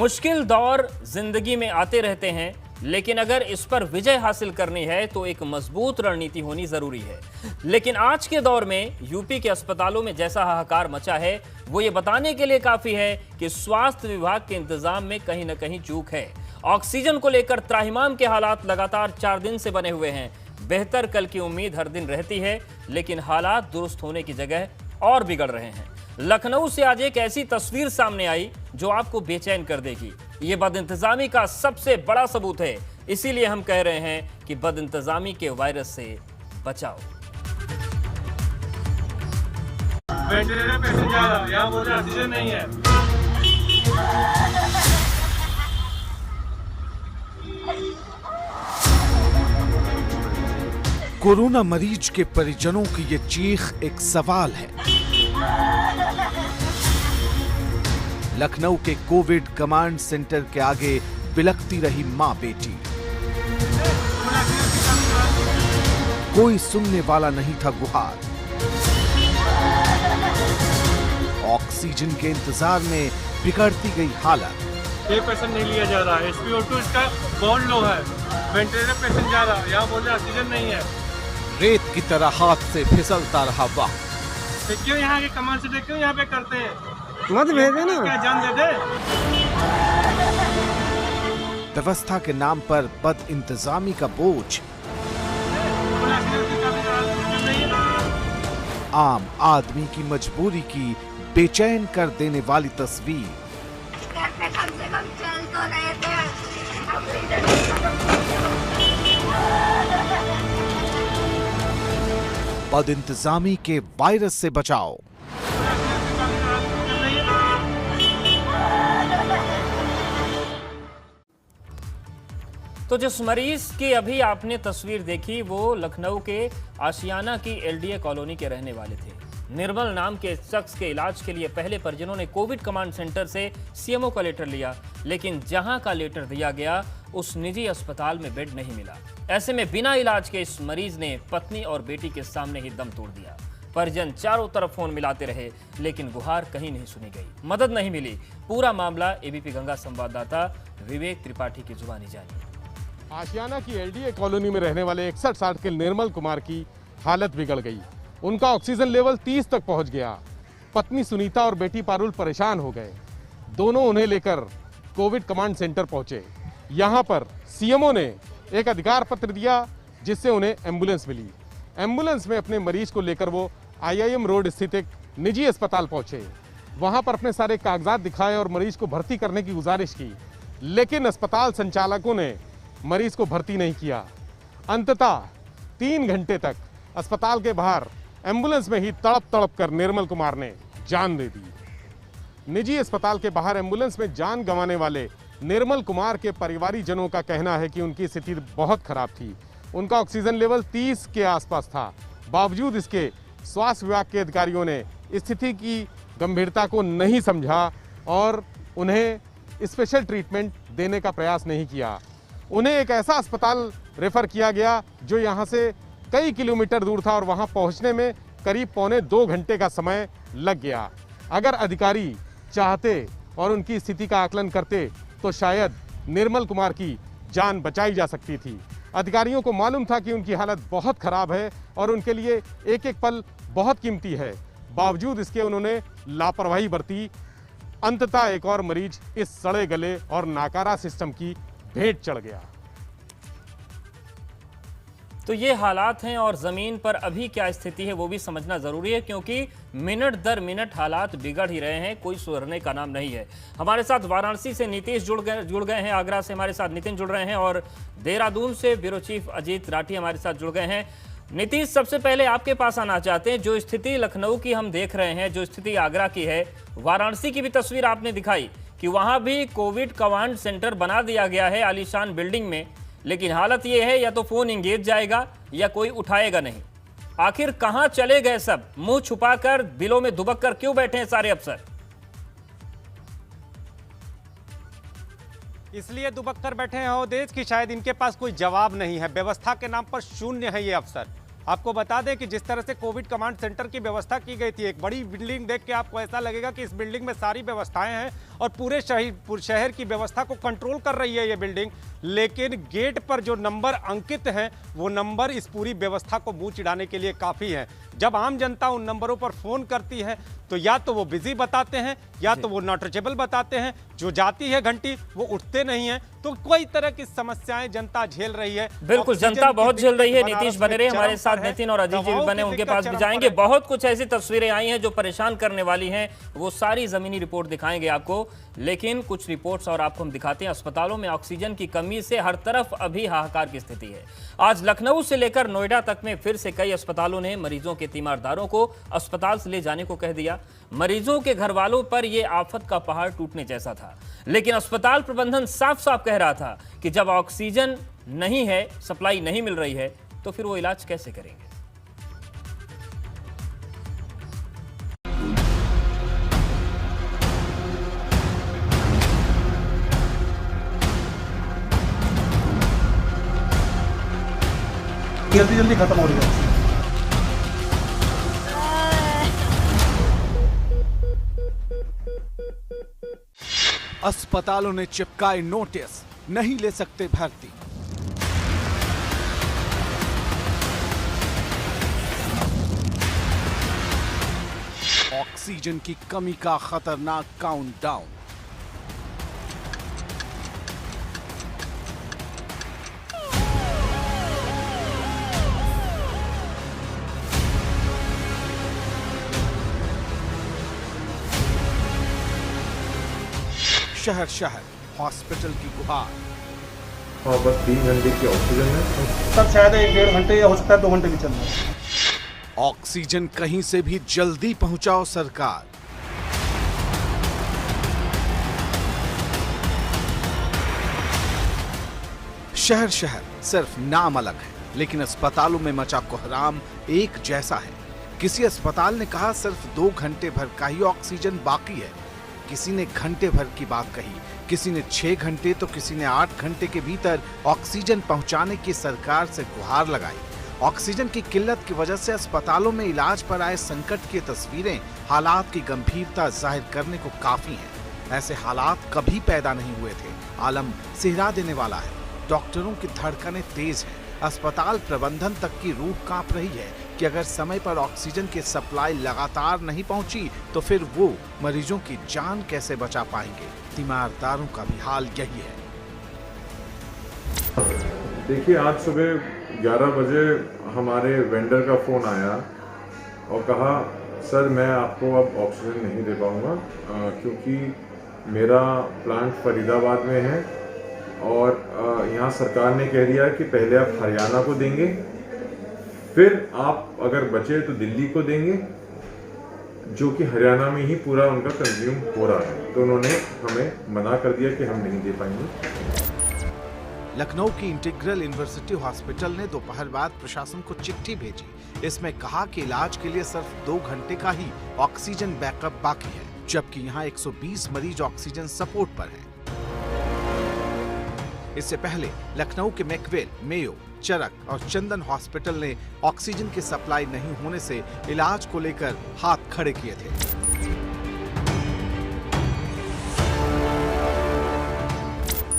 मुश्किल दौर जिंदगी में आते रहते हैं, लेकिन अगर इस पर विजय हासिल करनी है तो एक मजबूत रणनीति होनी जरूरी है। लेकिन आज के दौर में यूपी के अस्पतालों में जैसा हाहाकार मचा है, वो ये बताने के लिए काफी है कि स्वास्थ्य विभाग के इंतजाम में कहीं न कहीं चूक है। ऑक्सीजन को लेकर त्राहिमाम के हालात लगातार 4 दिन से बने हुए हैं। बेहतर कल की उम्मीद हर दिन रहती है, लेकिन हालात दुरुस्त होने की जगह और बिगड़ रहे हैं। लखनऊ से आज एक ऐसी तस्वीर सामने आई जो आपको बेचैन कर देगी। ये बदइंतजामी का सबसे बड़ा सबूत है। इसीलिए हम कह रहे हैं कि बदइंतजामी के वायरस से बचाओ। वेंटिलेटर पेशेंट जा रहा है, यहाँ बोल रहे ऑक्सीजन नहीं है। कोरोना मरीज के परिजनों की ये चीख एक सवाल है। लखनऊ के कोविड कमांड सेंटर के आगे बिलखती रही मां बेटी। कोई सुनने वाला नहीं था गुहार। ऑक्सीजन के इंतजार में बिगड़ती गई हालत। एक पेशेंट नहीं लिया जा रहा है, SpO2 इसका बहुत लो है। वेंटिलेटर पेशेंट जा रहा है, यहाँ बोल रहे ऑक्सीजन नहीं है। रेत की तरह हाथ से फिसलता रहा वक्त। तो क्यों यहाँ के कमांड से क्यों यहाँ पे करते हैं? मत भेजे ना, क्या जान दे दे? व्यवस्था के नाम पर बद इंतजामी का बोझ। आम आदमी की मजबूरी की बेचैन कर देने वाली तस्वीर। कम से कम चल तो रहे थे। बद इंतजामी के वायरस से बचाओ। तो जिस मरीज की अभी आपने तस्वीर देखी वो लखनऊ के आशियाना की LDA कॉलोनी के रहने वाले थे। निर्मल नाम के शख्स के इलाज के लिए पहले परिजनों ने कोविड कमांड सेंटर से CMO का लेटर लिया, लेकिन जहां का लेटर दिया गया उस निजी अस्पताल में बेड नहीं मिला। ऐसे में बिना इलाज के इस मरीज ने पत्नी और बेटी के सामने ही दम तोड़ दिया। परिजन चारों तरफ फोन मिलाते रहे, लेकिन गुहार कहीं नहीं सुनी गई, मदद नहीं मिली। पूरा मामला ABP गंगा संवाददाता विवेक त्रिपाठी की जुबानी जानिए। आशियाना की LDA कॉलोनी में रहने वाले 61-60 के निर्मल कुमार की हालत बिगड़ गई। उनका ऑक्सीजन लेवल 30 तक पहुंच गया। पत्नी सुनीता और बेटी पारुल परेशान हो गए। दोनों उन्हें लेकर कोविड कमांड सेंटर पहुंचे। यहां पर CMO ने एक अधिकार पत्र दिया जिससे उन्हें एम्बुलेंस मिली। एम्बुलेंस में अपने मरीज को लेकर वो IIM रोड स्थित एक निजी अस्पताल पहुंचे। वहां पर अपने सारे कागजात दिखाए और मरीज को भर्ती करने की गुजारिश की, लेकिन अस्पताल संचालकों ने मरीज को भर्ती नहीं किया। अंततः 3 घंटे तक अस्पताल के बाहर एम्बुलेंस में ही तड़प तड़प कर निर्मल कुमार ने जान दे दी। निजी अस्पताल के बाहर एम्बुलेंस में जान गंवाने वाले निर्मल कुमार के परिवारीजनों का कहना है कि उनकी स्थिति बहुत खराब थी। उनका ऑक्सीजन लेवल 30 के आसपास था। बावजूद इसके स्वास्थ्य विभाग के अधिकारियों ने स्थिति की गंभीरता को नहीं समझा और उन्हें स्पेशल ट्रीटमेंट देने का प्रयास नहीं किया। उन्हें एक ऐसा अस्पताल रेफर किया गया जो यहाँ से कई किलोमीटर दूर था और वहाँ पहुँचने में करीब 1.25 घंटे का समय लग गया। अगर अधिकारी चाहते और उनकी स्थिति का आकलन करते तो शायद निर्मल कुमार की जान बचाई जा सकती थी। अधिकारियों को मालूम था कि उनकी हालत बहुत खराब है और उनके लिए एक एक पल बहुत कीमती है। बावजूद इसके उन्होंने लापरवाही बरती। अंततः एक और मरीज इस सड़े गले और नाकारा सिस्टम की भेंट चढ़ गया। तो ये हालात हैं और जमीन पर अभी क्या स्थिति है वो भी समझना जरूरी है, क्योंकि मिनट दर मिनट हालात बिगड़ ही रहे हैं, कोई सुधरने का नाम नहीं है। हमारे साथ वाराणसी से नीतीश जुड़ गए हैं, आगरा से हमारे साथ नितिन जुड़ रहे हैं और देहरादून से ब्यूरो चीफ अजीत राठी हमारे साथ जुड़ गए हैं। नीतीश, सबसे पहले आपके पास आना चाहते हैं। जो स्थिति लखनऊ की हम देख रहे हैं, जो स्थिति आगरा की है, वाराणसी की भी तस्वीर आपने दिखाई कि वहां भी कोविड कमांड सेंटर बना दिया गया है आलीशान बिल्डिंग में, लेकिन हालत यह है या तो फोन इंगेज जाएगा या कोई उठाएगा नहीं। आखिर कहां चले गए सब? मुंह छुपाकर, बिलों में दुबक कर क्यों बैठे हैं सारे अफसर? इसलिए दुबक कर बैठे हैं अवधेश कि शायद इनके पास कोई जवाब नहीं है। व्यवस्था के नाम पर शून्य है ये अफसर। आपको बता दें कि जिस तरह से कोविड कमांड सेंटर की व्यवस्था की गई थी, एक बड़ी बिल्डिंग देख के आपको ऐसा लगेगा कि इस बिल्डिंग में सारी व्यवस्थाएं हैं और पूरे शहर की व्यवस्था को कंट्रोल कर रही है ये बिल्डिंग, लेकिन गेट पर जो नंबर अंकित हैं वो नंबर इस पूरी व्यवस्था को मुंह चिढ़ाने के लिए काफ़ी है। जब आम जनता उन नंबरों पर फ़ोन करती है तो या तो वो बिजी बताते हैं या तो वो नॉट रीचेबल बताते हैं, जो जाती है घंटी वो उठते नहीं हैं, तो कई तरह की समस्याएं जनता झेल रही है। बिल्कुल, जनता बहुत झेल रही है। नीतीश बने रहे हमारे साथ, नितिन और अजीत जी भी बने, उनके पास भी जाएंगे। बहुत कुछ ऐसी तस्वीरें आई हैं जो परेशान करने वाली हैं, वो सारी जमीनी रिपोर्ट दिखाएंगे आपको। लेकिन कुछ रिपोर्ट्स और आपको हम दिखाते हैं। अस्पतालों में ऑक्सीजन की कमी से हर तरफ अभी हाहाकार की स्थिति है। आज लखनऊ से लेकर नोएडा तक में फिर से कई अस्पतालों ने मरीजों के तीमारदारों को अस्पताल से ले जाने को कह दिया। मरीजों के घर वालों पर यह आफत का पहाड़ टूटने जैसा था, लेकिन अस्पताल प्रबंधन साफ साफ कह रहा था कि जब ऑक्सीजन नहीं है, सप्लाई नहीं मिल रही है, तो फिर वो इलाज कैसे करेंगे। जल्दी जल्दी खत्म हो रही है। अस्पतालों ने चिपकाए नोटिस, नहीं ले सकते भर्ती। ऑक्सीजन की कमी का खतरनाक काउंटडाउन। शहर शहर हॉस्पिटल की गुहार। और बस 3 घंटे की ऑक्सीजन है। सर शायद 1-1.5 घंटे या हो सकता है 2 घंटे भी चल रहा है। ऑक्सीजन कहीं से भी जल्दी पहुंचाओ सरकार। शहर शहर सिर्फ नाम अलग है, लेकिन अस्पतालों में मचा कोहराम एक जैसा है। किसी अस्पताल ने कहा सिर्फ 2 घंटे भर का ही ऑक्सीजन बाकी है, किसी ने घंटे भर की बात कही, किसी ने 6 घंटे तो किसी ने 8 घंटे के भीतर ऑक्सीजन पहुंचाने की सरकार से गुहार लगाई। ऑक्सीजन की किल्लत की वजह से अस्पतालों में इलाज पर आए संकट की तस्वीरें हालात की गंभीरता जाहिर करने को काफी हैं। ऐसे हालात कभी पैदा नहीं हुए थे। आलम सिहरा देने वाला है। डॉक्टरों की धड़कनें तेज हैं। अस्पताल प्रबंधन तक की रूह कांप रही है कि अगर समय पर ऑक्सीजन की सप्लाई लगातार नहीं पहुंची तो फिर वो मरीजों की जान कैसे बचा पाएंगे। तीमारदारों का भी हाल यही है। देखिए, आज सुबह 11 बजे हमारे वेंडर का फ़ोन आया और कहा सर मैं आपको अब ऑक्सीजन नहीं दे पाऊँगा क्योंकि मेरा प्लांट फरीदाबाद में है और यहाँ सरकार ने कह दिया कि पहले आप हरियाणा को देंगे, फिर आप अगर बचे तो दिल्ली को देंगे, जो कि हरियाणा में ही पूरा उनका कंज्यूम हो रहा है। तो उन्होंने हमें मना कर दिया कि हम नहीं दे पाएंगे। लखनऊ की इंटीग्रल यूनिवर्सिटी हॉस्पिटल ने दोपहर बाद प्रशासन को चिट्ठी भेजी। इसमें कहा कि इलाज के लिए सिर्फ 2 घंटे का ही ऑक्सीजन बैकअप बाकी है, जबकि यहाँ 120 मरीज ऑक्सीजन सपोर्ट पर हैं। इससे पहले लखनऊ के मैकवेल, मेयो, चरक और चंदन हॉस्पिटल ने ऑक्सीजन की सप्लाई नहीं होने से इलाज को लेकर हाथ खड़े किए थे।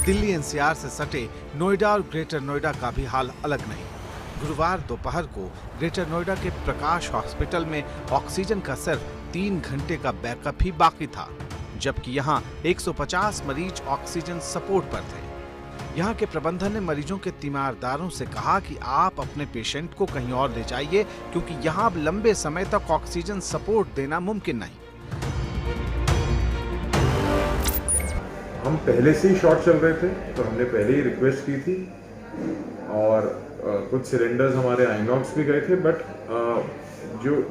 दिल्ली एनसीआर से सटे नोएडा और ग्रेटर नोएडा का भी हाल अलग नहीं। गुरुवार दोपहर को ग्रेटर नोएडा के प्रकाश हॉस्पिटल में ऑक्सीजन का सिर्फ 3 घंटे का बैकअप ही बाकी था, जबकि यहां 150 मरीज ऑक्सीजन सपोर्ट पर थे। यहाँ के प्रबंधन ने मरीजों के तीमारदारों से कहा कि आप अपने पेशेंट को कहीं और ले जाइए क्योंकि यहाँ अब लंबे समय तक ऑक्सीजन सपोर्ट देना मुमकिन नहीं। हम पहले से ही शॉर्ट चल रहे थे, तो हमने पहले ही रिक्वेस्ट की थी और कुछ सिलेंडर्स हमारे आइनॉक्स भी गए थे, बट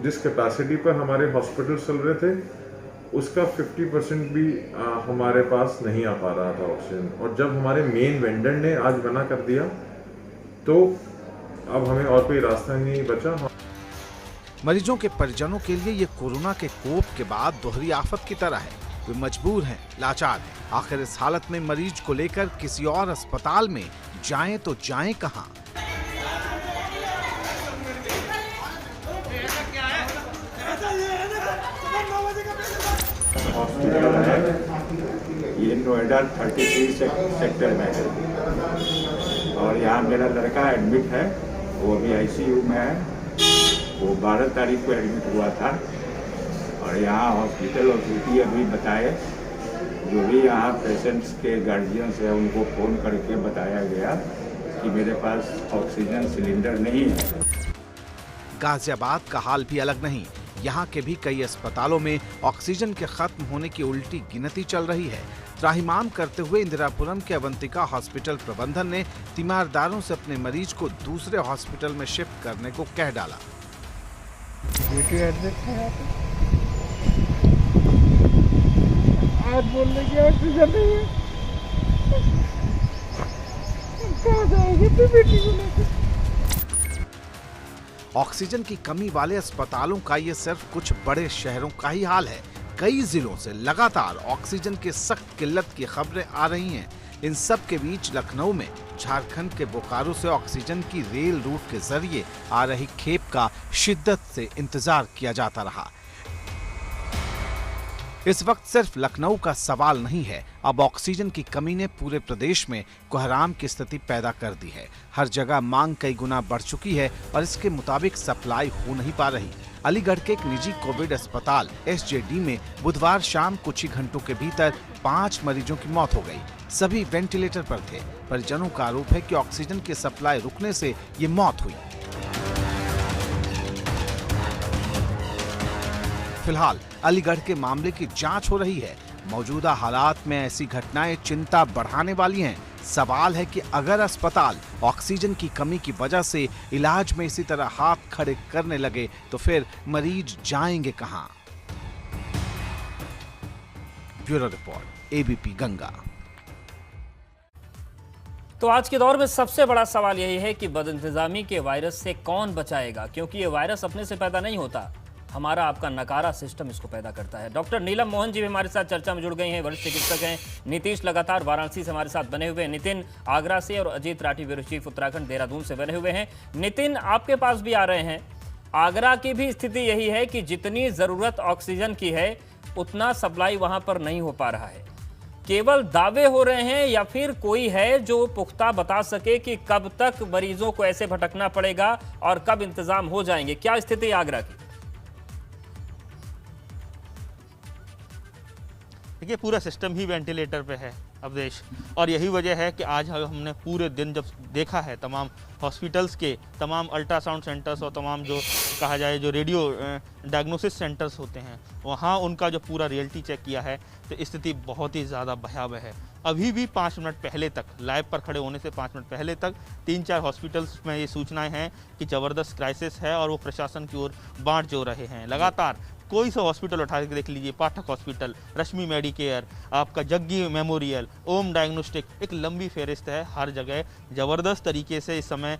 जिस कैपेसिटी पर हमारे हॉस्पिटल चल रहे थे उसका 50% भी हमारे पास नहीं आ पा रहा था ऑक्सीजन। और जब हमारे मेन वेंडर ने आज मना कर दिया तो अब हमें और कोई रास्ता नहीं बचा। मरीजों के परिजनों के लिए ये कोरोना के कोप के बाद दोहरी आफत की तरह है। वे मजबूर हैं, लाचार हैं। आखिर इस हालत में मरीज को लेकर किसी और अस्पताल में जाएं तो जाएं कहां? हॉस्पिटल है, ये नोएडा 33 सेक्टर में है और यहाँ मेरा लड़का एडमिट है, वो भी आईसीयू में है। वो 12 तारीख को एडमिट हुआ था और यहाँ हॉस्पिटल अथॉरिटी अभी बताए, जो भी यहाँ पेशेंट्स के गार्जियंस है उनको फ़ोन करके बताया गया कि मेरे पास ऑक्सीजन सिलेंडर नहीं है। गाजियाबाद का हाल भी अलग नहीं। यहाँ के भी कई अस्पतालों में ऑक्सीजन के खत्म होने की उल्टी गिनती चल रही है। त्राहिमाम करते हुए इंदिरापुरम के अवंतिका हॉस्पिटल प्रबंधन ने तीमारदारों से अपने मरीज को दूसरे हॉस्पिटल में शिफ्ट करने को कह डाला। आज बोलने की ऑक्सीजन नहीं है, कहाँ जाएंगे तो बेटी को लेकर। ऑक्सीजन की कमी वाले अस्पतालों का ये सिर्फ कुछ बड़े शहरों का ही हाल है। कई जिलों से लगातार ऑक्सीजन की सख्त किल्लत की खबरें आ रही हैं। इन सब के बीच लखनऊ में झारखंड के बोकारो से ऑक्सीजन की रेल रूट के जरिए आ रही खेप का शिद्दत से इंतजार किया जाता रहा। इस वक्त सिर्फ लखनऊ का सवाल नहीं है, अब ऑक्सीजन की कमी ने पूरे प्रदेश में कोहराम की स्थिति पैदा कर दी है। हर जगह मांग कई गुना बढ़ चुकी है और इसके मुताबिक सप्लाई हो नहीं पा रही। अलीगढ़ के एक निजी कोविड अस्पताल एसजेडी में बुधवार शाम कुछ ही घंटों के भीतर 5 मरीजों की मौत हो गई। सभी वेंटिलेटर पर थे। परिजनों का आरोप है कि ऑक्सीजन की सप्लाई रुकने से ये मौत हुई। फिलहाल अलीगढ़ के मामले की जांच हो रही है। मौजूदा हालात में ऐसी घटनाएं चिंता बढ़ाने वाली हैं। सवाल है कि अगर अस्पताल ऑक्सीजन की कमी की वजह से इलाज में इसी तरह हाथ खड़े करने लगे तो फिर मरीज जाएंगे कहां? Bureau report, ABP Ganga. तो आज के दौर में सबसे बड़ा सवाल यही है कि बदइंतजामी के वायरस से कौन बचाएगा, क्योंकि ये वायरस अपने से पैदा नहीं होता, हमारा आपका नकारा सिस्टम इसको पैदा करता है। डॉक्टर नीलम मोहन जी भी हमारे साथ चर्चा में जुड़ गई हैं, वरिष्ठ चिकित्सक हैं। नीतीश लगातार वाराणसी से हमारे साथ बने हुए हैं, नितिन आगरा से और अजीत राठी ब्यूरो चीफ उत्तराखंड देहरादून से बने हुए हैं। नितिन, आपके पास भी आ रहे हैं। आगरा की भी स्थिति यही है कि जितनी जरूरत ऑक्सीजन की है उतना सप्लाई वहां पर नहीं हो पा रहा है। केवल दावे हो रहे हैं या फिर कोई है जो पुख्ता बता सके कि कब तक मरीजों को ऐसे भटकना पड़ेगा और कब इंतजाम हो जाएंगे? क्या स्थिति है आगरा की? देखिए, पूरा सिस्टम ही वेंटिलेटर पे है अवधेश, और यही वजह है कि आज हमने पूरे दिन जब देखा है तमाम हॉस्पिटल्स के तमाम अल्ट्रासाउंड सेंटर्स और तमाम जो कहा जाए जो रेडियो डायग्नोसिस सेंटर्स होते हैं, वहाँ उनका जो पूरा रियलिटी चेक किया है तो स्थिति बहुत ही ज़्यादा भयावह है। अभी भी 5 मिनट पहले तक, लाइव पर खड़े होने से 5 मिनट पहले तक 3-4 हॉस्पिटल्स में ये सूचनाएं हैं कि ज़बरदस्त क्राइसिस है और वो प्रशासन की ओर बाँट जो रहे हैं। लगातार कोई सा हॉस्पिटल उठा के देख लीजिए, पाठक हॉस्पिटल, रश्मि मेडिकेयर, आपका जग्गी मेमोरियल, ओम डायग्नोस्टिक, एक लंबी फहरिस्त है। हर जगह ज़बरदस्त तरीके से इस समय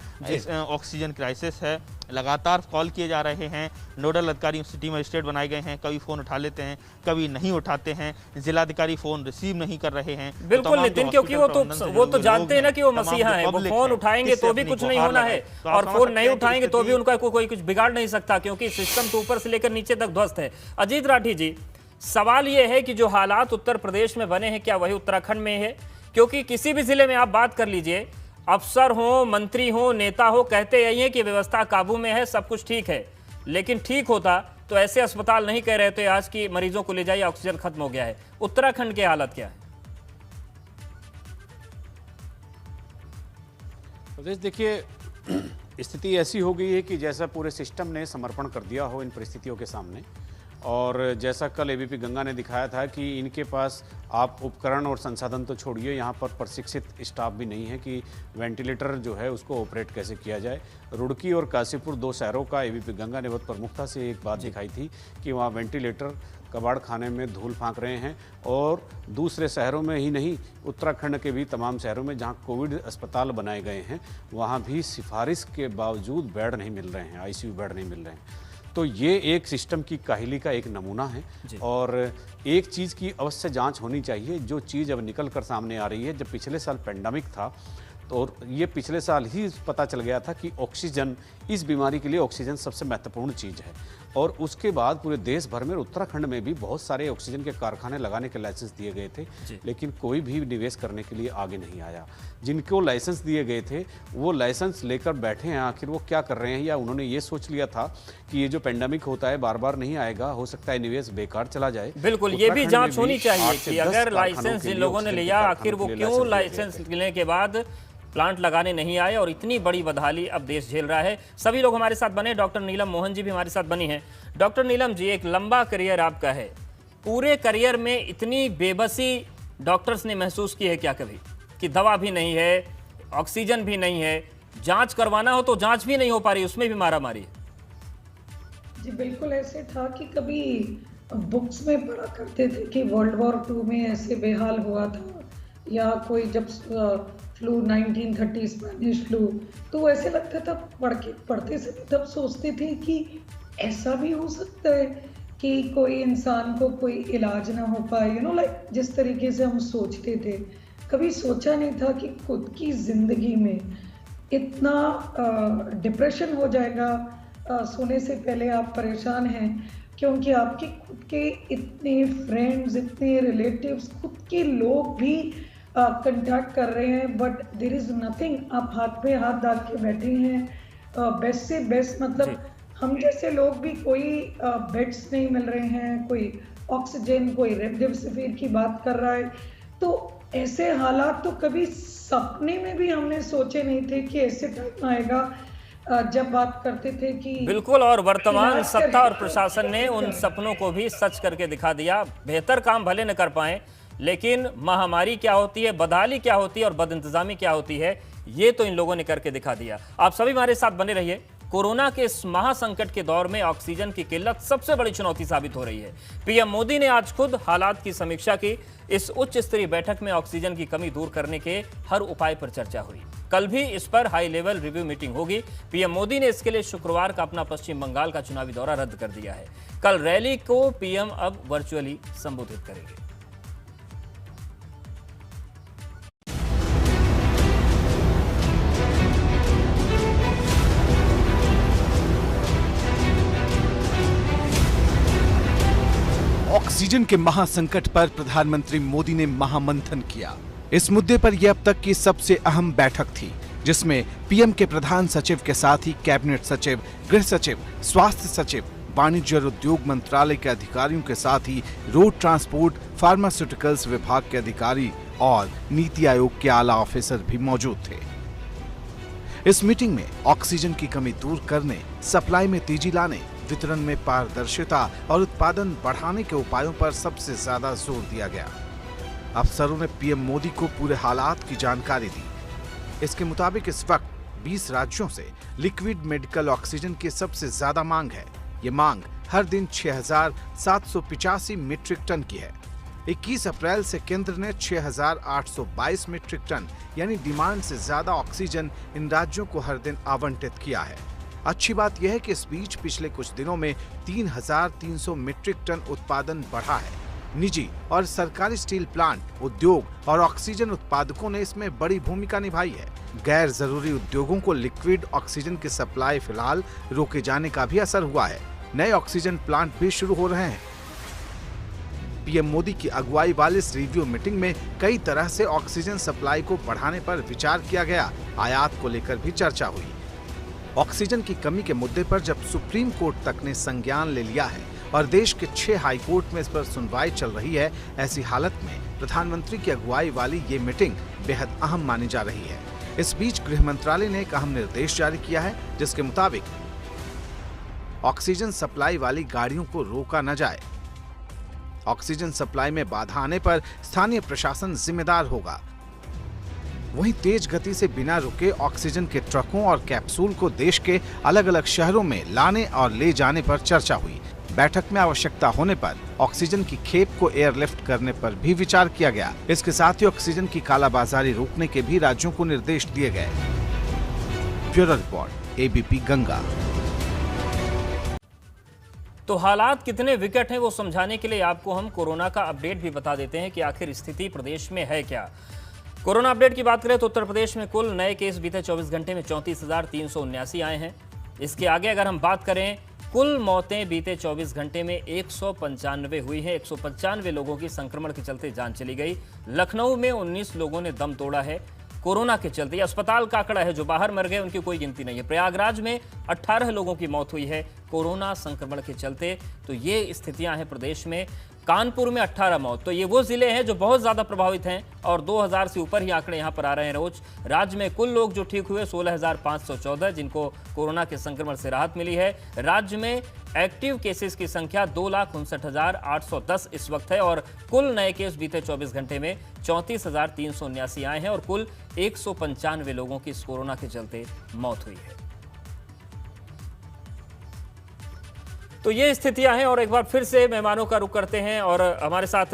ऑक्सीजन क्राइसिस है। लगातार कॉल किए जा रहे हैं, नोडल अधिकारी सिटी मजिस्ट्रेट बनाए गए हैं, कभी फ़ोन उठा लेते हैं, कभी नहीं उठाते हैं, जिलाधिकारी फ़ोन रिसीव नहीं कर रहे हैं। बिल्कुल नितिन, क्योंकि वो तो जानते हैं ना कि वो मसीहा है, वो फोन उठाएंगे तो भी कुछ नहीं होना है और फोन नहीं उठाएंगे तो भी उनका कोई कुछ बिगाड़ नहीं सकता, क्योंकि सिस्टम तो ऊपर से लेकर नीचे तक ध्वस्त है। अजीत राठी जी, सवाल ये है कि जो हालात उत्तर प्रदेश में बने हैं क्या वही उत्तराखंड में है? क्योंकि किसी भी जिले में आप बात कर लीजिए, अफसर हो, मंत्री हो, नेता हो, कहते यही है कि व्यवस्था काबू में है, सब कुछ ठीक है। लेकिन ठीक होता तो ऐसे अस्पताल नहीं कह रहे थे आज की मरीजों को ले जाइए, ऑक्सीजन खत्म हो गया है। उत्तराखंड की हालत क्या है? देखिए, स्थिति ऐसी हो गई है कि जैसा पूरे सिस्टम ने समर्पण कर दिया हो इन परिस्थितियों के सामने, और जैसा कल एबीपी गंगा ने दिखाया था कि इनके पास आप उपकरण और संसाधन तो छोड़िए, यहाँ पर प्रशिक्षित स्टाफ भी नहीं है कि वेंटिलेटर जो है उसको ऑपरेट कैसे किया जाए। रुड़की और काशीपुर 2 शहरों का एबीपी गंगा ने बहुत प्रमुखता से एक बात दिखाई थी कि वहाँ वेंटिलेटर कबाड़ खाने में धूल फांक रहे हैं, और दूसरे शहरों में ही नहीं, उत्तराखंड के भी तमाम शहरों में जहाँ कोविड अस्पताल बनाए गए हैं वहाँ भी सिफारिश के बावजूद बेड नहीं मिल रहे हैं, आईसीयू बेड नहीं मिल रहे हैं। तो ये एक सिस्टम की काहिली का एक नमूना है, और एक चीज़ की अवश्य जांच होनी चाहिए। जो चीज़ अब निकल कर सामने आ रही है, जब पिछले साल पेंडेमिक था और ये पिछले साल ही पता चल गया था कि ऑक्सीजन, इस बीमारी के लिए ऑक्सीजन सबसे महत्वपूर्ण चीज़ है। और उसके बाद पूरे देश भर में, उत्तराखंड में भी बहुत सारे ऑक्सीजन के कारखाने लगाने के लाइसेंस दिए गए थे, लेकिन कोई भी निवेश करने के लिए आगे नहीं आया। जिनको लाइसेंस दिए गए थे वो लाइसेंस लेकर बैठे हैं, आखिर वो क्या कर रहे हैं, या उन्होंने ये सोच लिया था कि ये जो पेंडेमिक होता है बार बार नहीं आएगा, हो सकता है निवेश बेकार चला जाए। बिल्कुल, ये भी जांच होनी चाहिए कि अगर लाइसेंस जिन लोगों ने लिया, आखिर वो क्यों लाइसेंस लेने के बाद प्लांट लगाने नहीं आए, और इतनी बड़ी बदहाली अब देश झेल रहा है। सभी लोग हमारे साथ बने, डॉक्टर नीलम मोहन जी भी हमारे साथ बनी हैं। डॉक्टर नीलम जी, एक लंबा करियर आपका है, पूरे करियर में इतनी बेबसी डॉक्टर्स ने महसूस की है क्या कभी, कि दवा भी नहीं है, ऑक्सीजन भी नहीं है, जांच करवाना हो तो जांच भी नहीं हो पा रही, उसमें भी मारा मारी? जी बिल्कुल, ऐसे था कि कभी बुक्स में पढ़ा करते थे कि वर्ल्ड वॉर 2 में ऐसे बेहाल हुआ था, या कोई जब फ्लू 1930 स्पेनिश फ्लू, तो ऐसे लगता था पढ़ते समय तब सोचते थे कि ऐसा भी हो सकता है कि कोई इंसान को कोई इलाज ना हो पाए, लाइक जिस तरीके से हम सोचते थे। कभी सोचा नहीं था कि खुद की ज़िंदगी में इतना डिप्रेशन हो जाएगा। सोने से पहले आप परेशान हैं क्योंकि आपके खुद के इतने फ्रेंड्स, इतने रिलेटिव्स, खुद के लोग भी कंटैक्ट कर रहे हैं, बट देयर इज़ नथिंग। आप हाथ पे हाथ डाल के बैठे हैं। बेस्ट से बेस्ट, मतलब हम जैसे लोग भी, कोई बेड्स नहीं मिल रहे हैं, कोई ऑक्सीजन, कोई रेमडेसिविर की बात कर रहा है। तो ऐसे हालात तो कभी सपने में भी हमने सोचे नहीं थे कि ऐसे टाइम आएगा। जब बात करते थे कि बिल्कुल, और वर्तमान सत्ता और प्रशासन ने उन सपनों को भी सच करके दिखा दिया। बेहतर काम भले न कर पाए, लेकिन महामारी क्या होती है, बदहाली क्या होती है और बदइंतजामी क्या होती है, ये तो इन लोगों ने करके दिखा दिया। आप सभी हमारे साथ बने रहिए। कोरोना के इस महासंकट के दौर में ऑक्सीजन की किल्लत सबसे बड़ी चुनौती साबित हो रही है। पीएम मोदी ने आज खुद हालात की समीक्षा की। इस उच्च स्तरीय बैठक में ऑक्सीजन की कमी दूर करने के हर उपाय पर चर्चा हुई। कल भी इस पर हाई लेवल रिव्यू मीटिंग होगी। पीएम मोदी ने इसके लिए शुक्रवार का अपना पश्चिम बंगाल का चुनावी दौरा रद्द कर दिया है। कल रैली को पीएम अब वर्चुअली संबोधित करेंगे। ऑक्सीजन के महासंकट पर प्रधानमंत्री मोदी ने महामंथन किया। इस मुद्दे पर यह अब तक की सबसे अहम बैठक थी, जिसमें पीएम के प्रधान सचिव के साथ ही कैबिनेट सचिव, गृह सचिव, स्वास्थ्य सचिव, वाणिज्य और उद्योग मंत्रालय के अधिकारियों के साथ ही रोड ट्रांसपोर्ट, फार्मास्यूटिकल्स विभाग के अधिकारी और नीति आयोग के आला ऑफिसर भी मौजूद थे। इस मीटिंग में ऑक्सीजन की कमी दूर करने, सप्लाई में तेजी लाने, वितरण में पारदर्शिता और उत्पादन बढ़ाने के उपायों पर सबसे ज्यादा जोर दिया गया। अफसरों ने पीएम मोदी को पूरे हालात की जानकारी दी। इसके मुताबिक इस वक्त 20 राज्यों से लिक्विड मेडिकल ऑक्सीजन की सबसे ज्यादा मांग है। ये मांग हर दिन 6,785 मीट्रिक टन की है। 21 अप्रैल से केंद्र ने 6,822 मीट्रिक टन यानी डिमांड से ज्यादा ऑक्सीजन इन राज्यों को हर दिन आवंटित किया है। अच्छी बात यह है कि इस बीच पिछले कुछ दिनों में 3,300 मीट्रिक टन उत्पादन बढ़ा है। निजी और सरकारी स्टील प्लांट, उद्योग और ऑक्सीजन उत्पादकों ने इसमें बड़ी भूमिका निभाई है। गैर जरूरी उद्योगों को लिक्विड ऑक्सीजन की सप्लाई फिलहाल रोके जाने का भी असर हुआ है। नए ऑक्सीजन प्लांट भी शुरू हो रहे हैं। पीएम मोदी की अगुवाई वाली इस रिव्यू मीटिंग में कई तरह से ऑक्सीजन सप्लाई को बढ़ाने पर विचार किया गया। आयात को लेकर भी चर्चा हुई। ऑक्सीजन की कमी के मुद्दे पर जब सुप्रीम कोर्ट तक ने संज्ञान ले लिया है और देश के 6 हाई कोर्ट में इस पर सुनवाई चल रही है, ऐसी हालत में प्रधानमंत्री की अगुवाई वाली ये मीटिंग बेहद अहम मानी जा रही है। इस बीच गृह मंत्रालय ने एक अहम निर्देश जारी किया है, जिसके मुताबिक ऑक्सीजन सप्लाई वाली गाड़ियों को रोका न जाए। ऑक्सीजन सप्लाई में बाधा आने पर स्थानीय प्रशासन जिम्मेदार होगा। वहीं तेज गति से बिना रुके ऑक्सीजन के ट्रकों और कैप्सूल को देश के अलग अलग शहरों में लाने और ले जाने पर चर्चा हुई। बैठक में आवश्यकता होने पर ऑक्सीजन की खेप को एयरलिफ्ट करने पर भी विचार किया गया। इसके साथ ही ऑक्सीजन की कालाबाजारी रोकने के भी राज्यों को निर्देश दिए गए। Bureau report, ABP Ganga. तो हालात कितने विकट हैं वो समझाने के लिए आपको हम कोरोना का अपडेट भी बता देते हैं कि आखिर स्थिति प्रदेश में है क्या। कोरोना अपडेट की बात करें तो उत्तर प्रदेश में कुल नए केस बीते 24 घंटे में 34,379 आए हैं। इसके आगे अगर हम बात करें, कुल मौतें बीते 24 घंटे में 195 हुई हैं। 195 लोगों की संक्रमण के चलते जान चली गई। लखनऊ में 19 लोगों ने दम तोड़ा है कोरोना के चलते। अस्पताल का आंकड़ा है, जो बाहर मर गए उनकी कोई गिनती नहीं है। प्रयागराज में 18 लोगों की मौत हुई है कोरोना संक्रमण के चलते। तो ये स्थितियां हैं प्रदेश में। कानपुर में 18 मौत। तो ये वो जिले हैं जो बहुत ज्यादा प्रभावित हैं और 2000 से ऊपर ही आंकड़े यहां पर आ रहे हैं रोज। राज्य में कुल लोग जो ठीक हुए 16,514, जिनको कोरोना के संक्रमण से राहत मिली है। राज्य में एक्टिव केसेस की संख्या 2,59,810 इस वक्त है और कुल नए केस बीते 24 घंटे में 34,379 आए हैं और कुल 195 लोगों की इस कोरोना के चलते मौत हुई है। तो ये स्थितियां हैं और एक बार फिर से मेहमानों का रुख करते हैं और हमारे साथ